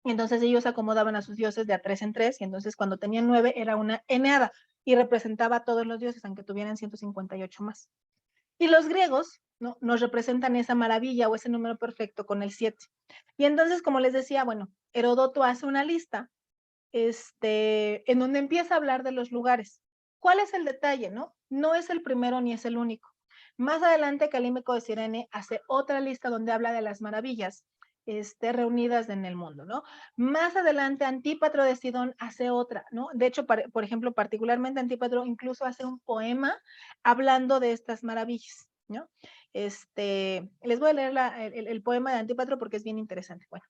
Y entonces ellos acomodaban a sus dioses de a 3 en 3, y entonces cuando tenían 9 era una eneada, y representaba a todos los dioses, aunque tuvieran 158 más. Y los griegos, ¿no? Nos representan esa maravilla o ese número perfecto con el 7. Y entonces, como les decía, bueno, Heródoto hace una lista en donde empieza a hablar de los lugares. ¿Cuál es el detalle, no? No es el primero ni es el único. Más adelante, Calímaco de Cirene hace otra lista donde habla de las maravillas reunidas en el mundo, ¿no? Más adelante, Antípatro de Sidón hace otra, ¿no? De hecho, por ejemplo, particularmente Antípatro incluso hace un poema hablando de estas maravillas, ¿no? Les voy a leer el poema de Antípatro porque es bien interesante. Bueno,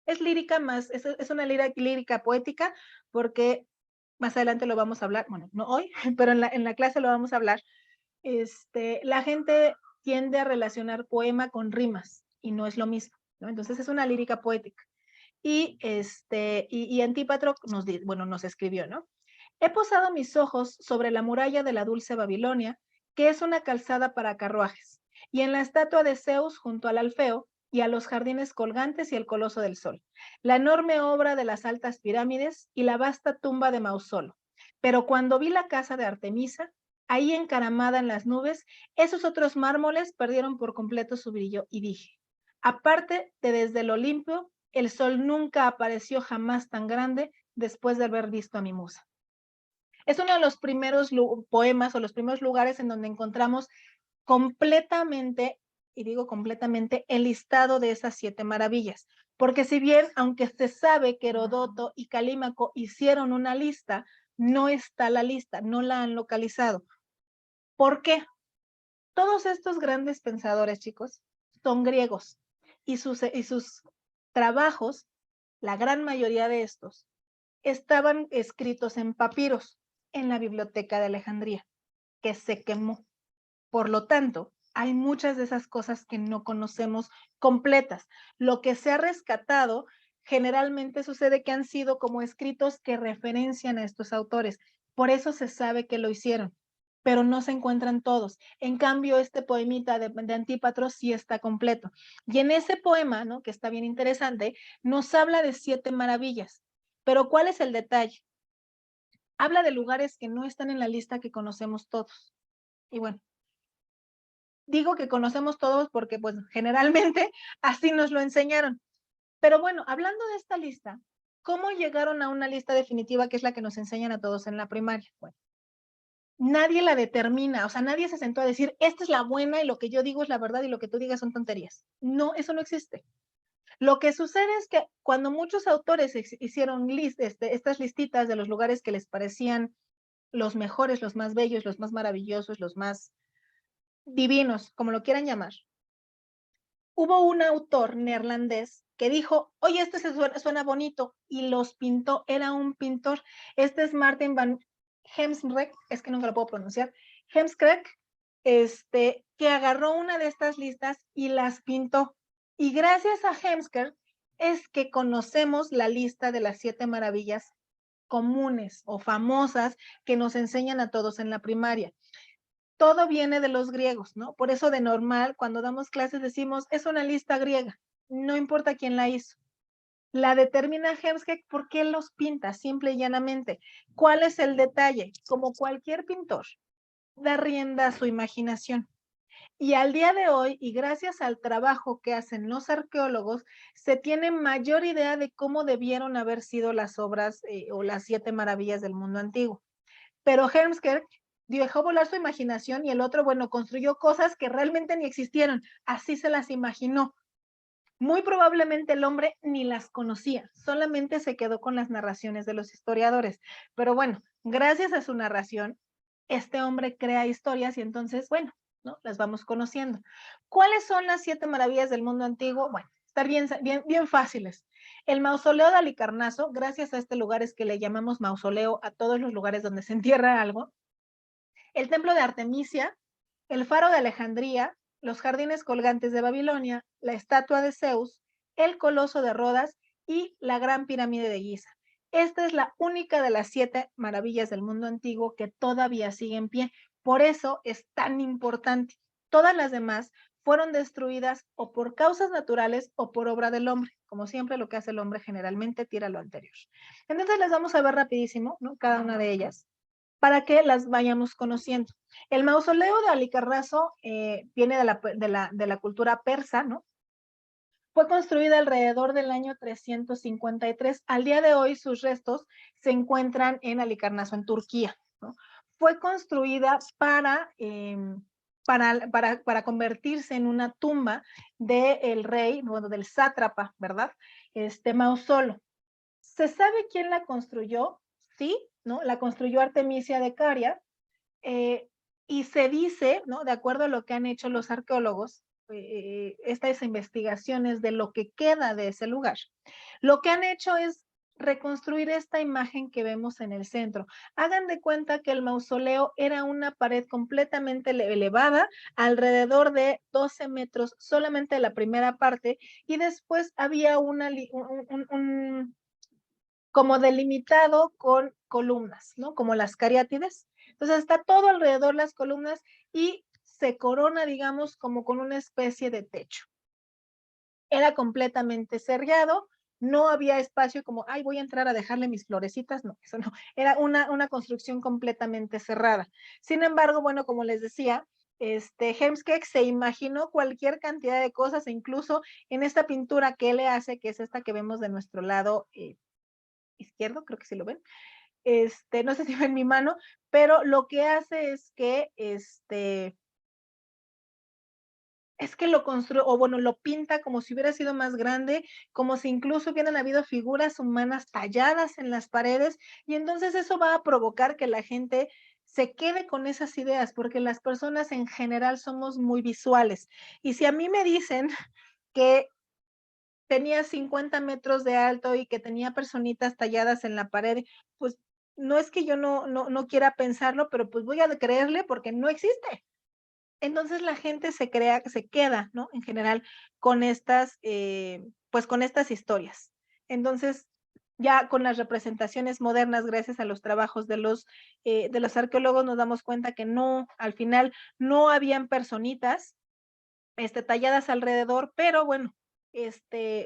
es lírica más, es una lírica poética porque más adelante lo vamos a hablar, bueno, no hoy, pero en la clase lo vamos a hablar. La gente tiende a relacionar poema con rimas y no es lo mismo, ¿no? Entonces es una lírica poética. Y Antípatro nos escribió, ¿no? He posado mis ojos sobre la muralla de la dulce Babilonia, que es una calzada para carruajes, y en la estatua de Zeus junto al Alfeo, y a los jardines colgantes y el coloso del sol, la enorme obra de las altas pirámides y la vasta tumba de Mausolo. Pero cuando vi la casa de Artemisa, ahí encaramada en las nubes, esos otros mármoles perdieron por completo su brillo y dije, aparte de desde el Olimpio, el sol nunca apareció jamás tan grande después de haber visto a mi musa. Es uno de los primeros poemas o los primeros lugares en donde encontramos completamente, y digo completamente, el listado de esas 7 maravillas. Porque si bien, aunque se sabe que Herodoto y Calímaco hicieron una lista, no está la lista, no la han localizado. ¿Por qué? Todos estos grandes pensadores, chicos, son griegos y sus trabajos, la gran mayoría de estos, estaban escritos en papiros en la biblioteca de Alejandría, que se quemó. Por lo tanto, hay muchas de esas cosas que no conocemos completas. Lo que se ha rescatado generalmente sucede que han sido como escritos que referencian a estos autores. Por eso se sabe que lo hicieron, pero no se encuentran todos. En cambio, este poemita de Antípatro sí está completo. Y en ese poema, ¿no? Que está bien interesante, nos habla de 7 maravillas. Pero ¿cuál es el detalle? Habla de lugares que no están en la lista que conocemos todos. Y bueno, digo que conocemos todos porque pues generalmente así nos lo enseñaron. Pero bueno, hablando de esta lista, ¿cómo llegaron a una lista definitiva que es la que nos enseñan a todos en la primaria? Bueno, nadie la determina, o sea, nadie se sentó a decir, esta es la buena y lo que yo digo es la verdad y lo que tú digas son tonterías. No, eso no existe. Lo que sucede es que cuando muchos autores hicieron estas listitas de los lugares que les parecían los mejores, los más bellos, los más maravillosos, los más divinos, como lo quieran llamar, hubo un autor neerlandés que dijo, oye, suena bonito, y los pintó, era un pintor. Este es Martin van Heemskerk, es que nunca lo puedo pronunciar, Heemskerk, que agarró una de estas listas y las pintó. Y gracias a Heemskerk es que conocemos la lista de las 7 maravillas comunes o famosas que nos enseñan a todos en la primaria. Todo viene de los griegos, ¿no? Por eso de normal, cuando damos clases decimos, es una lista griega, no importa quién la hizo. La determina Heemskerk porque él los pinta, simple y llanamente. ¿Cuál es el detalle? Como cualquier pintor, da rienda a su imaginación. Y al día de hoy, y gracias al trabajo que hacen los arqueólogos, se tiene mayor idea de cómo debieron haber sido las obras o las 7 maravillas del mundo antiguo. Pero Heemskerk dejó volar su imaginación y el otro, bueno, construyó cosas que realmente ni existieron, así se las imaginó. Muy probablemente el hombre ni las conocía, solamente se quedó con las narraciones de los historiadores. Pero bueno, gracias a su narración, este hombre crea historias y entonces, bueno, ¿no? Las vamos conociendo. ¿Cuáles son las 7 maravillas del mundo antiguo? Bueno, están bien fáciles. El mausoleo de Halicarnaso, gracias a este lugar es que le llamamos mausoleo a todos los lugares donde se entierra algo. El templo de Artemisia, el faro de Alejandría, los jardines colgantes de Babilonia, la estatua de Zeus, el coloso de Rodas y la gran pirámide de Giza. Esta es la única de las 7 maravillas del mundo antiguo que todavía sigue en pie. Por eso es tan importante. Todas las demás fueron destruidas o por causas naturales o por obra del hombre. Como siempre, lo que hace el hombre generalmente tira lo anterior. Entonces les vamos a ver rapidísimo, ¿no? Cada una de ellas para que las vayamos conociendo. El mausoleo de Halicarnaso viene de la cultura persa, ¿no? Fue construida alrededor del año 353. Al día de hoy, sus restos se encuentran en Halicarnaso, en Turquía, ¿no? Fue construida para convertirse en una tumba del rey, bueno, del sátrapa, ¿verdad? Mausolo. ¿Se sabe quién la construyó? Sí, ¿no? La construyó Artemisia de Caria, y se dice, ¿no? De acuerdo a lo que han hecho los arqueólogos, estas investigaciones de lo que queda de ese lugar, lo que han hecho es reconstruir esta imagen que vemos en el centro. Hagan de cuenta que el mausoleo era una pared completamente elevada, alrededor de 12 metros, solamente la primera parte, y después había como delimitado con columnas, ¿no? Como las cariátides. Entonces está todo alrededor las columnas y se corona, digamos, como con una especie de techo. Era completamente cerrado, no había espacio como, ay, voy a entrar a dejarle mis florecitas, no, eso no, era una construcción completamente cerrada. Sin embargo, bueno, como les decía, Hemskeck se imaginó cualquier cantidad de cosas, e incluso en esta pintura que él le hace, que es esta que vemos de nuestro lado izquierdo, creo que sí lo ven, no sé si ven mi mano, pero lo que hace es que es que lo construye, o bueno, lo pinta como si hubiera sido más grande, como si incluso hubieran habido figuras humanas talladas en las paredes, y entonces eso va a provocar que la gente se quede con esas ideas, porque las personas en general somos muy visuales. Y si a mí me dicen que tenía 50 metros de alto y que tenía personitas talladas en la pared, pues no es que yo no quiera pensarlo, pero pues voy a creerle porque no existe. Entonces la gente se queda, ¿no? En general con estas, pues con estas historias. Entonces, ya con las representaciones modernas, gracias a los trabajos de los arqueólogos, nos damos cuenta que no, al final no habían personitas, talladas alrededor, pero bueno,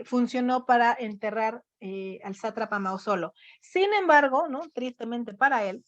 funcionó para enterrar al sátrapa Mausolo. Sin embargo, ¿no? Tristemente para él,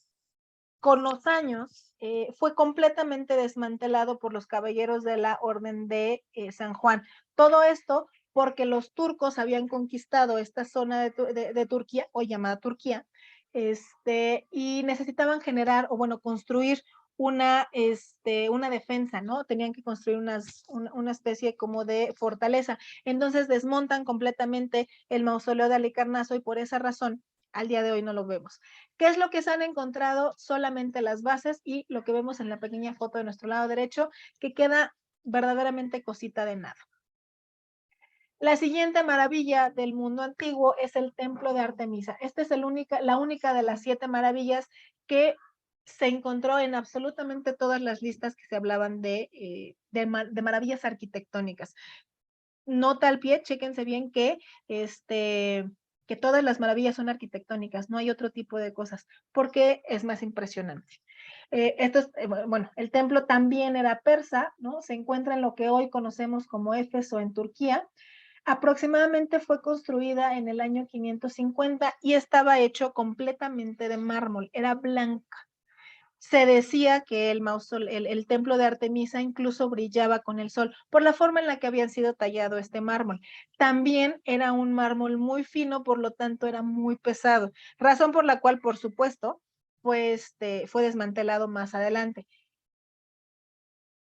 con los años fue completamente desmantelado por los caballeros de la Orden de San Juan. Todo esto porque los turcos habían conquistado esta zona de Turquía, hoy llamada Turquía, y necesitaban generar, o bueno, construir una defensa, ¿no? Tenían que construir una especie como de fortaleza. Entonces desmontan completamente el mausoleo de Halicarnaso y por esa razón al día de hoy no lo vemos. ¿Qué es lo que se han encontrado? Solamente las bases y lo que vemos en la pequeña foto de nuestro lado derecho, que queda verdaderamente cosita de nada. La siguiente maravilla del mundo antiguo es el templo de Artemisa. Esta es la única de las 7 maravillas que se encontró en absolutamente todas las listas que se hablaban de maravillas arquitectónicas. Nota al pie, chéquense bien que todas las maravillas son arquitectónicas, no hay otro tipo de cosas, porque es más impresionante. Bueno, el templo también era persa, ¿no? Se encuentra en lo que hoy conocemos como Éfeso en Turquía. Aproximadamente fue construida en el año 550 y estaba hecho completamente de mármol, era blanca. Se decía que el templo de Artemisa incluso brillaba con el sol por la forma en la que habían sido tallado este mármol. También era un mármol muy fino, por lo tanto era muy pesado, razón por la cual, por supuesto, pues fue desmantelado más adelante.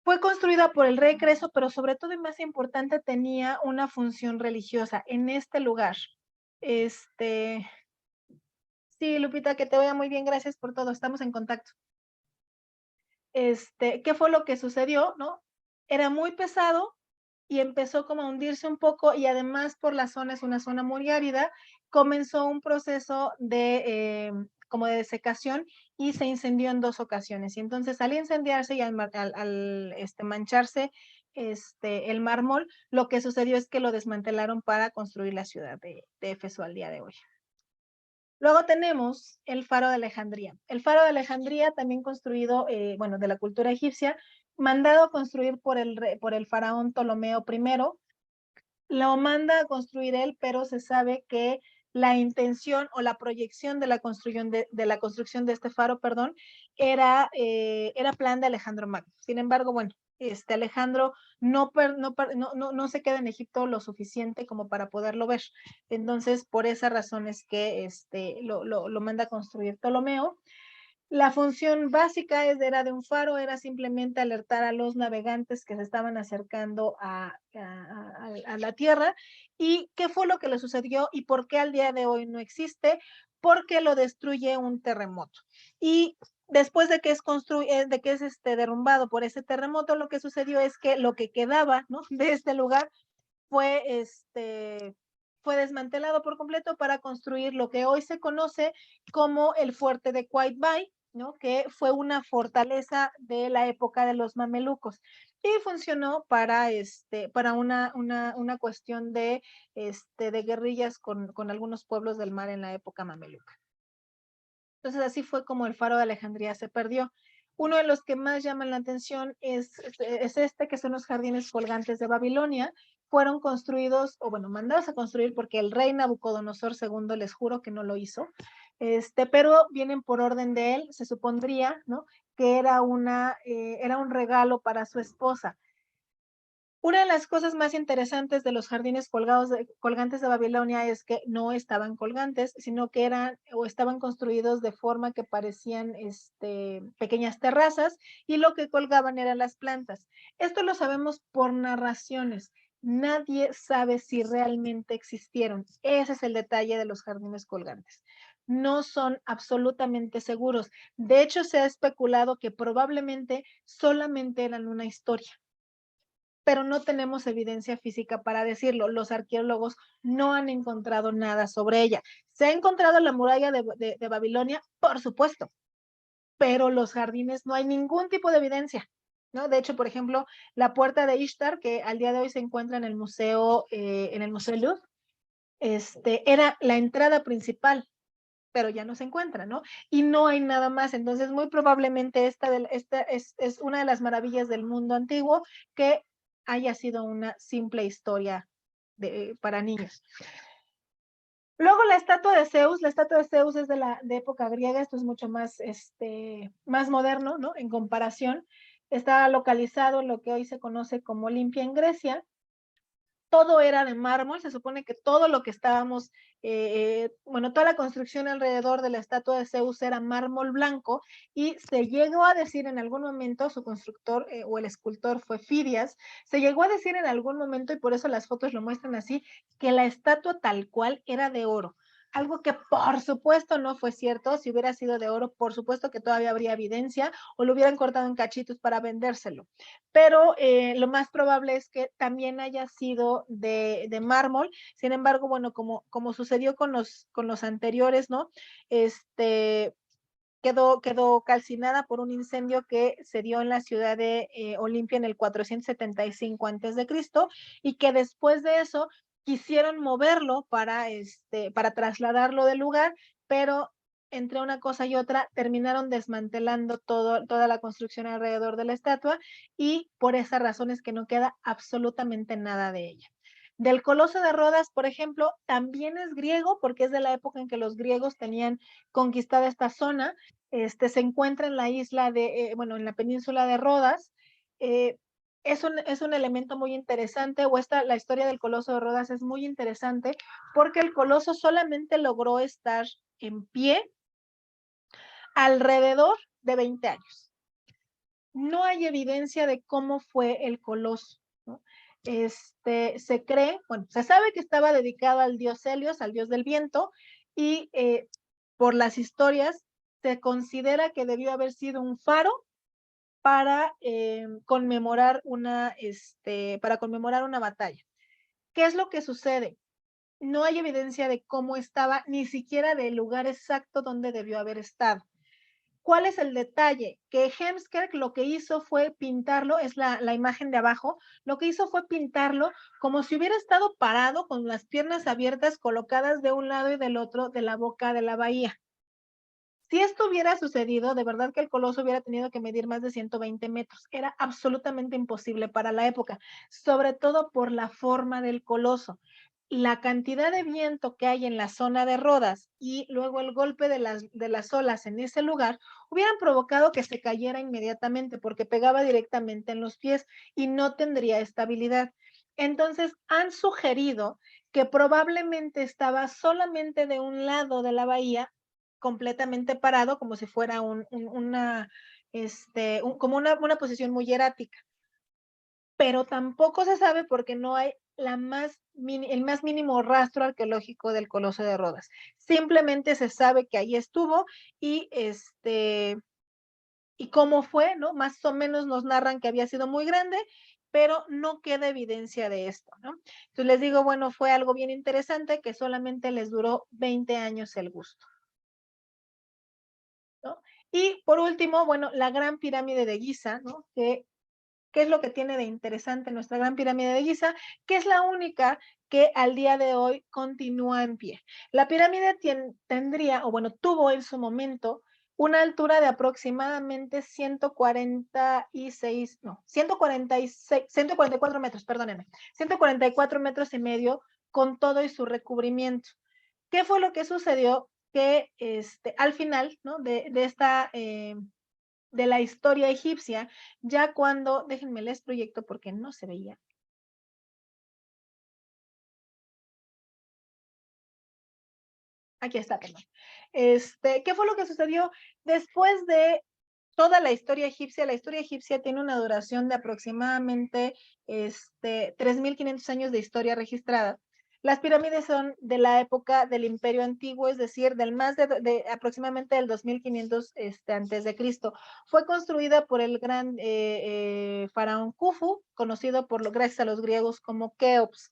Fue construida por el rey Creso, pero sobre todo y más importante tenía una función religiosa en este lugar. Sí, Lupita, que te vaya muy bien, gracias por todo, estamos en contacto. ¿Qué fue lo que sucedió, no? Era muy pesado y empezó como a hundirse un poco y además por la zona, es una zona muy árida, comenzó un proceso como de desecación y se incendió en 2 ocasiones. Y entonces al incendiarse y al mancharse el mármol, lo que sucedió es que lo desmantelaron para construir la ciudad de Éfeso al día de hoy. Luego tenemos el Faro de Alejandría. El Faro de Alejandría, también construido, bueno, de la cultura egipcia, mandado a construir por el faraón Ptolomeo I. Lo manda a construir él, pero se sabe que la intención o la proyección de la construcción de este faro, perdón, era plan de Alejandro Magno. Sin embargo, bueno, Alejandro no se queda en Egipto lo suficiente como para poderlo ver. Entonces, por esa razón es que lo manda a construir Ptolomeo. La función básica era de un faro, era simplemente alertar a los navegantes que se estaban acercando a la Tierra. ¿Y qué fue lo que le sucedió y por qué al día de hoy no existe? Porque lo destruye un terremoto. Y después de que es derrumbado por ese terremoto, lo que sucedió es que lo que quedaba, ¿no? de este lugar fue fue desmantelado por completo para construir lo que hoy se conoce como el fuerte de Qaitbay, ¿no? Que fue una fortaleza de la época de los mamelucos y funcionó para una cuestión de guerrillas con algunos pueblos del mar en la época mameluca. Entonces así fue como el faro de Alejandría se perdió. Uno de los que más llaman la atención es este, que son los jardines colgantes de Babilonia. Fueron construidos, o bueno, mandados a construir porque el rey Nabucodonosor II, les juro que no lo hizo, pero vienen por orden de él, se supondría, ¿no? Que era un regalo para su esposa. Una de las cosas más interesantes de los jardines colgantes de Babilonia es que no estaban colgantes, sino que eran o estaban construidos de forma que parecían pequeñas terrazas y lo que colgaban eran las plantas. Esto lo sabemos por narraciones. Nadie sabe si realmente existieron. Ese es el detalle de los jardines colgantes. No son absolutamente seguros. De hecho, se ha especulado que probablemente solamente eran una historia, pero no tenemos evidencia física para decirlo. Los arqueólogos no han encontrado nada sobre ella. ¿Se ha encontrado la muralla de Babilonia? Por supuesto, pero los jardines no hay ningún tipo de evidencia, ¿no? De hecho, por ejemplo, la puerta de Ishtar, que al día de hoy se encuentra en el Museo Louvre, era la entrada principal, pero ya no se encuentra, ¿no? Y no hay nada más. Entonces, muy probablemente esta es una de las maravillas del mundo antiguo que haya sido una simple historia para niños. Luego la estatua de Zeus es de época griega, esto es mucho más moderno, ¿no? En comparación, está localizado en lo que hoy se conoce como Olimpia en Grecia. Todo era de mármol, se supone que todo lo que toda la construcción alrededor de la estatua de Zeus era mármol blanco y se llegó a decir en algún momento, su constructor o el escultor fue Fidias, se llegó a decir en algún momento, y por eso las fotos lo muestran así, que la estatua tal cual era de oro. Algo que por supuesto no fue cierto. Si hubiera sido de oro, por supuesto que todavía habría evidencia o lo hubieran cortado en cachitos para vendérselo. Pero lo más probable es que también haya sido de mármol. Sin embargo, bueno, como sucedió con los anteriores, ¿no? Quedó calcinada por un incendio que se dio en la ciudad de Olimpia en el 475 a.C. y que después de eso quisieron moverlo para trasladarlo del lugar, pero entre una cosa y otra terminaron desmantelando toda la construcción alrededor de la estatua y por esa razón es que no queda absolutamente nada de ella. Del Coloso de Rodas, por ejemplo, también es griego porque es de la época en que los griegos tenían conquistada esta zona. Se encuentra en la en la península de Rodas. Es un elemento muy interesante, la historia del Coloso de Rodas es muy interesante porque el Coloso solamente logró estar en pie alrededor de 20 años. No hay evidencia de cómo fue el Coloso, ¿no? Se cree, bueno, se sabe que estaba dedicado al dios Helios, al dios del viento, y por las historias se considera que debió haber sido un faro para conmemorar para conmemorar una batalla. ¿Qué es lo que sucede? No hay evidencia de cómo estaba, ni siquiera del lugar exacto donde debió haber estado. ¿Cuál es el detalle? Que Heemskerk lo que hizo fue pintarlo, es la imagen de abajo, lo que hizo fue pintarlo como si hubiera estado parado con las piernas abiertas colocadas de un lado y del otro de la boca de la bahía. Si esto hubiera sucedido, de verdad que el Coloso hubiera tenido que medir más de 120 metros. Era absolutamente imposible para la época, sobre todo por la forma del Coloso. La cantidad de viento que hay en la zona de Rodas y luego el golpe de las olas en ese lugar hubieran provocado que se cayera inmediatamente porque pegaba directamente en los pies y no tendría estabilidad. Entonces han sugerido que probablemente estaba solamente de un lado de la bahía, completamente parado, como si fuera como una posición muy erática. Pero tampoco se sabe porque no hay el más mínimo rastro arqueológico del Coloso de Rodas. Simplemente se sabe que ahí estuvo y y cómo fue, ¿no? Más o menos nos narran que había sido muy grande pero no queda evidencia de esto, ¿no? Entonces les digo, bueno, fue algo bien interesante que solamente les duró 20 años el gusto, ¿no? Y por último, bueno, la Gran Pirámide de Giza, ¿no? ¿Qué es lo que tiene de interesante nuestra Gran Pirámide de Giza? Que es la única que al día de hoy continúa en pie. La pirámide tendría, o bueno, tuvo en su momento una altura de aproximadamente 146, no, 146, 144 metros, perdónenme, 144 metros y medio con todo y su recubrimiento. ¿Qué fue lo que sucedió? Que al final, ¿no? de esta de la historia egipcia, ya cuando, déjenme les proyecto porque no se veía. Aquí está, perdón. ¿Qué fue lo que sucedió después de toda la historia egipcia? La historia egipcia tiene una duración de aproximadamente 3.500 años de historia registrada. Las pirámides son de la época del Imperio Antiguo, es decir, del más de aproximadamente del 2500 antes de Cristo. Fue construida por el gran faraón Khufu, conocido gracias a los griegos como Keops.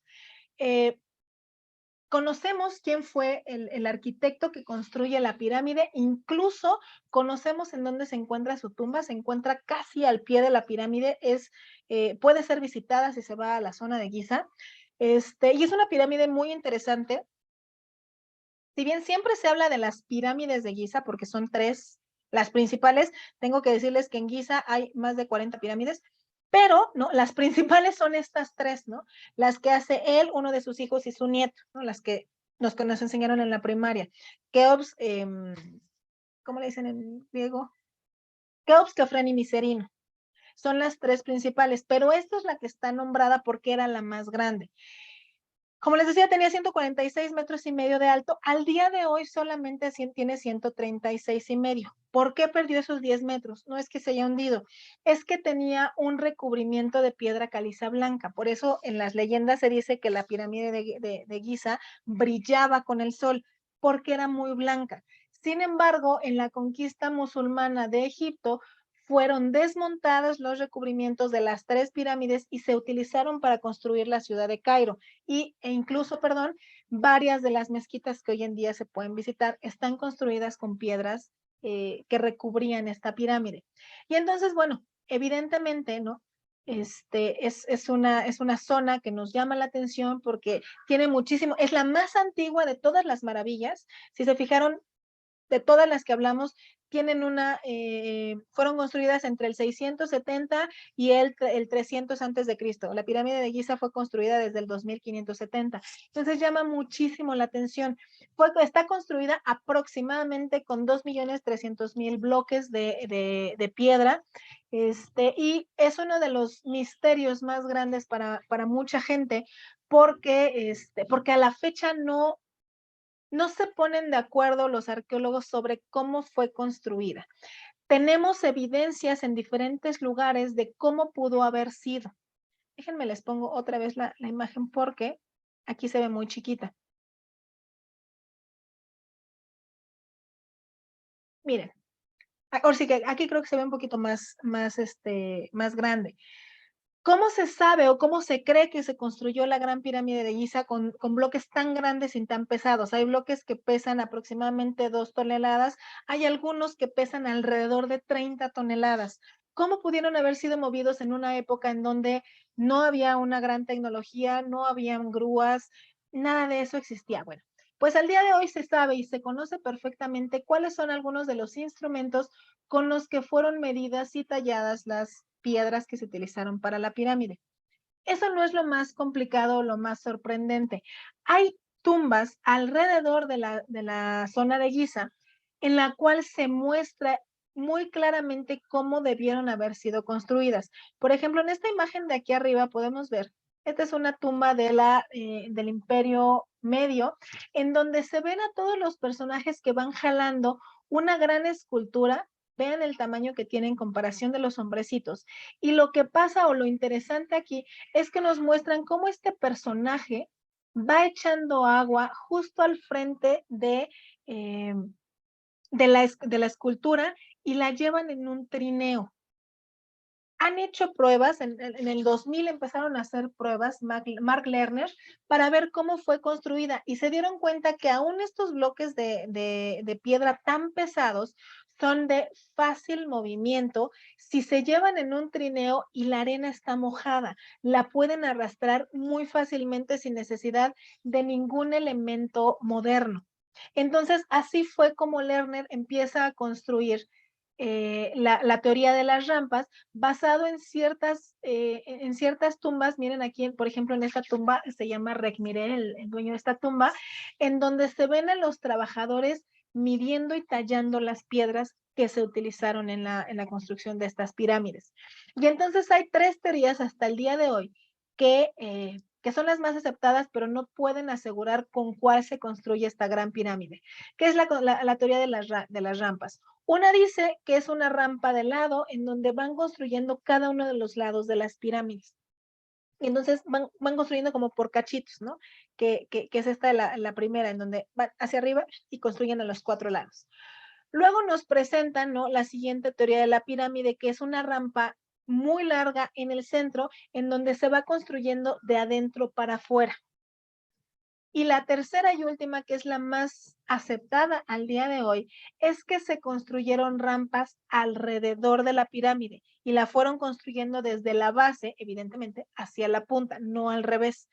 Conocemos quién fue el arquitecto que construye la pirámide, incluso conocemos en dónde se encuentra su tumba, se encuentra casi al pie de la pirámide, puede ser visitada si se va a la zona de Giza, y es una pirámide muy interesante. Si bien siempre se habla de las pirámides de Giza, porque son tres las principales, tengo que decirles que en Giza hay más de 40 pirámides, pero ¿no? Las principales son estas tres, ¿no? Las que hace él, uno de sus hijos y su nieto, ¿no? Las que nos enseñaron en la primaria. Keops, ¿cómo le dicen en griego? Keops, Kefren y Miserino. Son las tres principales, pero esta es la que está nombrada porque era la más grande. Como les decía, tenía 146 metros y medio de alto. Al día de hoy solamente tiene 136 y medio. ¿Por qué perdió esos 10 metros? No es que se haya hundido, es que tenía un recubrimiento de piedra caliza blanca. Por eso en las leyendas se dice que la pirámide de Giza brillaba con el sol, porque era muy blanca. Sin embargo, en la conquista musulmana de Egipto, fueron desmontados los recubrimientos de las tres pirámides y se utilizaron para construir la ciudad de Cairo e incluso, perdón, varias de las mezquitas que hoy en día se pueden visitar están construidas con piedras que recubrían esta pirámide. Y entonces, bueno, evidentemente, ¿no? Es una zona que nos llama la atención porque tiene muchísimo, es la más antigua de todas las maravillas. Si se fijaron, de todas las que hablamos, fueron construidas entre el 670 y el 300 antes de Cristo. La pirámide de Giza fue construida desde el 2570. Entonces llama muchísimo la atención. Está construida aproximadamente con 2.300.000 bloques de piedra. Y es uno de los misterios más grandes para mucha gente porque a la fecha no se ponen de acuerdo los arqueólogos sobre cómo fue construida. Tenemos evidencias en diferentes lugares de cómo pudo haber sido. Déjenme les pongo otra vez la imagen porque aquí se ve muy chiquita. Miren, ahora sí que aquí creo que se ve un poquito más grande. ¿Cómo se sabe o cómo se cree que se construyó la Gran Pirámide de Giza con bloques tan grandes y tan pesados? Hay bloques que pesan aproximadamente 2 toneladas, hay algunos que pesan alrededor de 30 toneladas. ¿Cómo pudieron haber sido movidos en una época en donde no había una gran tecnología, no habían grúas, nada de eso existía? Bueno, pues al día de hoy se sabe y se conoce perfectamente cuáles son algunos de los instrumentos con los que fueron medidas y talladas las piedras que se utilizaron para la pirámide. Eso no es lo más complicado o lo más sorprendente. Hay tumbas alrededor de la zona de Giza en la cual se muestra muy claramente cómo debieron haber sido construidas. Por ejemplo, en esta imagen de aquí arriba podemos ver, esta es una tumba del Imperio Medio, en donde se ven a todos los personajes que van jalando una gran escultura. Vean el tamaño que tiene en comparación de los hombrecitos. Y lo que pasa o lo interesante aquí es que nos muestran cómo este personaje va echando agua justo al frente de la escultura y la llevan en un trineo. Han hecho pruebas, en el 2000 empezaron a hacer pruebas, Mark Lerner, para ver cómo fue construida y se dieron cuenta que aún estos bloques de piedra tan pesados son de fácil movimiento si se llevan en un trineo y la arena está mojada. La pueden arrastrar muy fácilmente sin necesidad de ningún elemento moderno. Entonces, así fue como Lerner empieza a construir la teoría de las rampas basado en ciertas tumbas. Miren aquí, por ejemplo, en esta tumba se llama Rekhmire, el dueño de esta tumba, en donde se ven a los trabajadores midiendo y tallando las piedras que se utilizaron en la construcción de estas pirámides. Y entonces hay tres teorías hasta el día de hoy que son las más aceptadas, pero no pueden asegurar con cuál se construye esta gran pirámide, que es la teoría de las rampas. Una dice que es una rampa de lado en donde van construyendo cada uno de los lados de las pirámides. Y entonces van construyendo como por cachitos, ¿no? Que es esta la primera, en donde van hacia arriba y construyen a los cuatro lados. Luego nos presentan, ¿no?, la siguiente teoría de la pirámide, que es una rampa muy larga en el centro, en donde se va construyendo de adentro para afuera. Y la tercera y última, que es la más aceptada al día de hoy, es que se construyeron rampas alrededor de la pirámide y la fueron construyendo desde la base, evidentemente, hacia la punta, no al revés.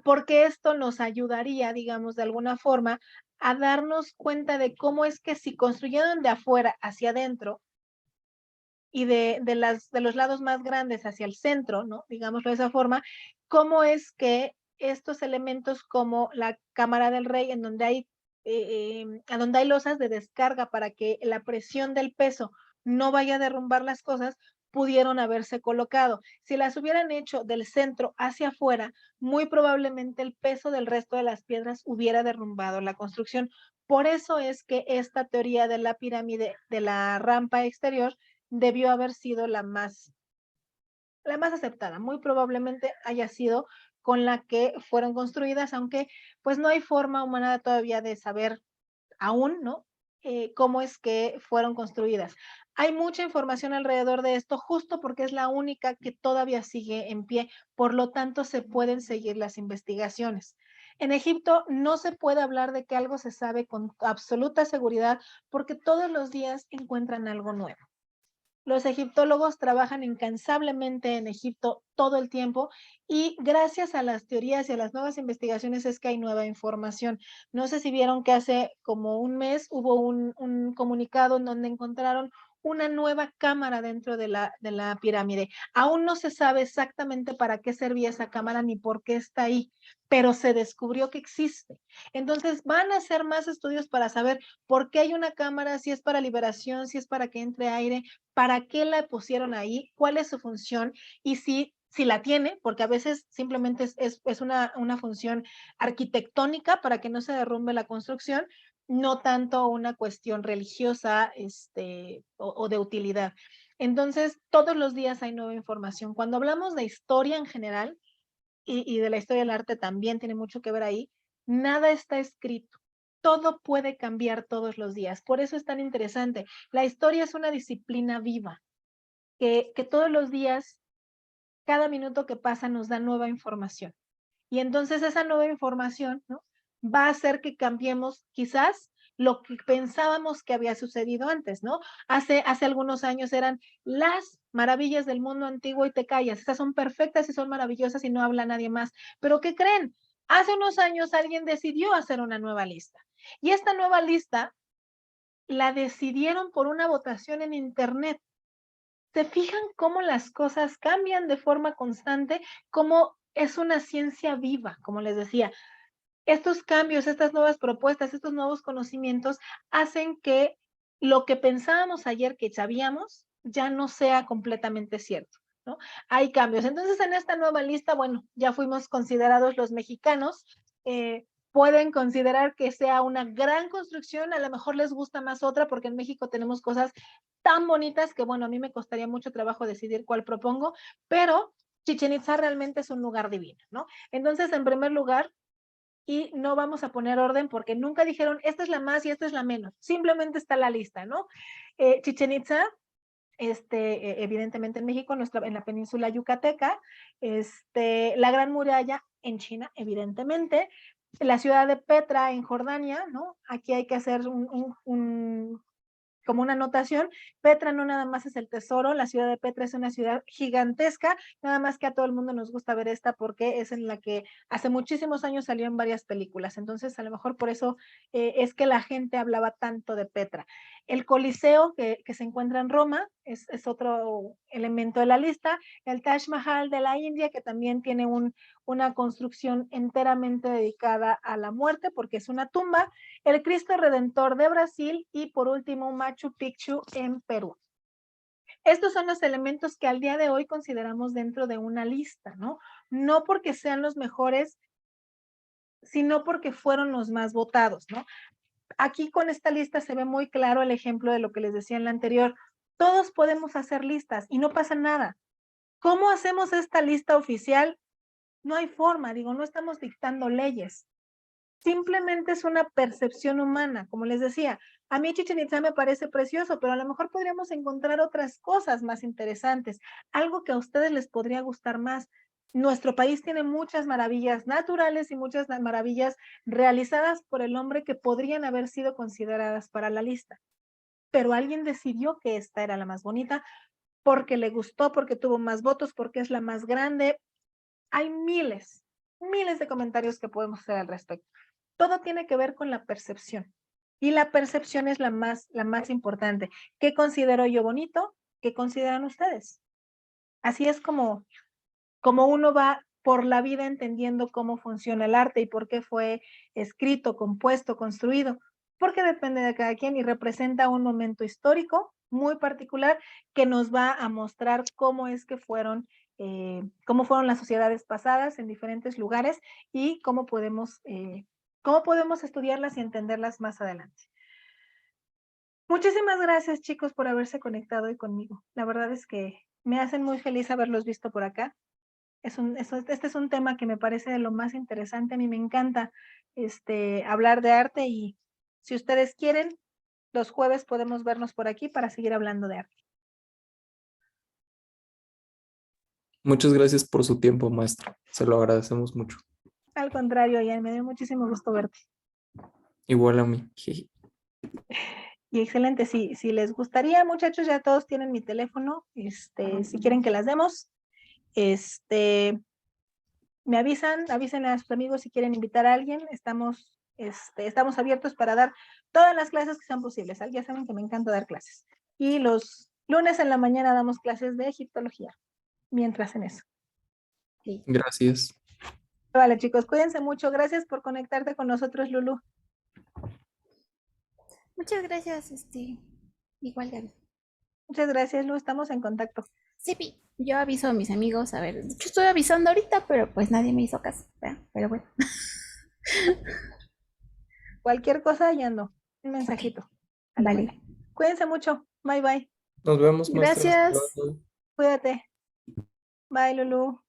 Porque esto nos ayudaría, digamos, de alguna forma, a darnos cuenta de cómo es que si construyeron de afuera hacia adentro y de los lados más grandes hacia el centro, ¿no? Digámoslo de esa forma, cómo es que estos elementos como la cámara del rey, en donde a donde hay losas de descarga para que la presión del peso no vaya a derrumbar las cosas, pudieron haberse colocado. Si las hubieran hecho del centro hacia afuera, muy probablemente el peso del resto de las piedras hubiera derrumbado la construcción. Por eso es que esta teoría de la pirámide, de la rampa exterior, debió haber sido la más aceptada. Muy probablemente haya sido con la que fueron construidas, aunque pues no hay forma humana todavía de saber aún, ¿no? Cómo es que fueron construidas. Hay mucha información alrededor de esto, justo porque es la única que todavía sigue en pie, por lo tanto se pueden seguir las investigaciones. En Egipto no se puede hablar de que algo se sabe con absoluta seguridad porque todos los días encuentran algo nuevo. Los egiptólogos trabajan incansablemente en Egipto todo el tiempo y gracias a las teorías y a las nuevas investigaciones es que hay nueva información. No sé si vieron que hace como un mes hubo un comunicado en donde encontraron una nueva cámara dentro de la pirámide. Aún no se sabe exactamente para qué servía esa cámara ni por qué está ahí, pero se descubrió que existe. Entonces van a hacer más estudios para saber por qué hay una cámara, si es para liberación, si es para que entre aire, para qué la pusieron ahí, cuál es su función y si la tiene, porque a veces simplemente es una función arquitectónica para que no se derrumbe la construcción, no tanto una cuestión religiosa o de utilidad. Entonces, todos los días hay nueva información. Cuando hablamos de historia en general y de la historia del arte también tiene mucho que ver ahí, nada está escrito. Todo puede cambiar todos los días. Por eso es tan interesante. La historia es una disciplina viva, que todos los días, cada minuto que pasa nos da nueva información. Y entonces esa nueva información, ¿no?, va a hacer que cambiemos quizás lo que pensábamos que había sucedido antes, ¿no? Hace algunos años eran las maravillas del mundo antiguo y te callas. Estas son perfectas y son maravillosas y no habla nadie más. Pero ¿qué creen? Hace unos años alguien decidió hacer una nueva lista. Y esta nueva lista la decidieron por una votación en internet. ¿Se fijan cómo las cosas cambian de forma constante? Cómo es una ciencia viva, como les decía. Estos cambios, estas nuevas propuestas, estos nuevos conocimientos hacen que lo que pensábamos ayer que sabíamos ya no sea completamente cierto, ¿no? Hay cambios. Entonces, en esta nueva lista, bueno, ya fuimos considerados los mexicanos. Pueden considerar que sea una gran construcción, a lo mejor les gusta más otra, porque en México tenemos cosas tan bonitas que, bueno, a mí me costaría mucho trabajo decidir cuál propongo, pero Chichén Itzá realmente es un lugar divino, ¿no? Entonces, en primer lugar, y no vamos a poner orden porque nunca dijeron esta es la más y esta es la menos, simplemente está la lista, ¿no? Chichén Itzá evidentemente en México, en la península yucateca, la Gran Muralla en China, evidentemente, la ciudad de Petra en Jordania, ¿no? Aquí hay que hacer como una anotación, Petra no nada más es el tesoro, la ciudad de Petra es una ciudad gigantesca, nada más que a todo el mundo nos gusta ver esta porque es en la que hace muchísimos años salió en varias películas, entonces a lo mejor por eso es que la gente hablaba tanto de Petra. El Coliseo que se encuentra en Roma es otro elemento de la lista, el Taj Mahal de la India que también tiene una construcción enteramente dedicada a la muerte porque es una tumba, el Cristo Redentor de Brasil y por último Machu Picchu en Perú. Estos son los elementos que al día de hoy consideramos dentro de una lista, ¿no? No porque sean los mejores, sino porque fueron los más votados, ¿no? Aquí con esta lista se ve muy claro el ejemplo de lo que les decía en la anterior. Todos podemos hacer listas y no pasa nada. ¿Cómo hacemos esta lista oficial? No hay forma, digo, no estamos dictando leyes. Simplemente es una percepción humana, como les decía, a mí Chichén Itzá me parece precioso, pero a lo mejor podríamos encontrar otras cosas más interesantes, algo que a ustedes les podría gustar más. Nuestro país tiene muchas maravillas naturales y muchas maravillas realizadas por el hombre que podrían haber sido consideradas para la lista, pero alguien decidió que esta era la más bonita porque le gustó, porque tuvo más votos, porque es la más grande. Hay miles de comentarios que podemos hacer al respecto. Todo tiene que ver con la percepción. Y la percepción es la más importante. ¿Qué considero yo bonito? ¿Qué consideran ustedes? Así es como uno va por la vida entendiendo cómo funciona el arte y por qué fue escrito, compuesto, construido. Porque depende de cada quien y representa un momento histórico muy particular que nos va a mostrar cómo es que cómo fueron las sociedades pasadas en diferentes lugares y cómo podemos estudiarlas y entenderlas más adelante. Muchísimas gracias, chicos, por haberse conectado hoy conmigo. La verdad es que me hacen muy feliz haberlos visto por acá. Este es un tema que me parece de lo más interesante. A mí me encanta hablar de arte y si ustedes quieren, los jueves podemos vernos por aquí para seguir hablando de arte. Muchas gracias por su tiempo, maestra. Se lo agradecemos mucho. Al contrario, Ian, me dio muchísimo gusto verte. Igual a mí. Y excelente, si les gustaría, muchachos, ya todos tienen mi teléfono, si quieren que las demos, me avisen a sus amigos si quieren invitar a alguien, estamos abiertos para dar todas las clases que sean posibles. Ya saben que me encanta dar clases. Y los lunes en la mañana damos clases de egiptología, mientras en eso. Sí. Gracias. Vale, chicos, cuídense mucho. Gracias por conectarte con nosotros, Lulu. Muchas gracias, igual Gaby. Muchas gracias, Lu. Estamos en contacto. Sí, yo aviso a mis amigos, a ver, yo estoy avisando ahorita, pero pues nadie me hizo caso, ¿verdad? Pero bueno. Cualquier cosa, ya ando. Un mensajito. Vale. Cuídense mucho. Bye, bye. Nos vemos, maestra. Gracias. Cuídate. Bye, Lulu.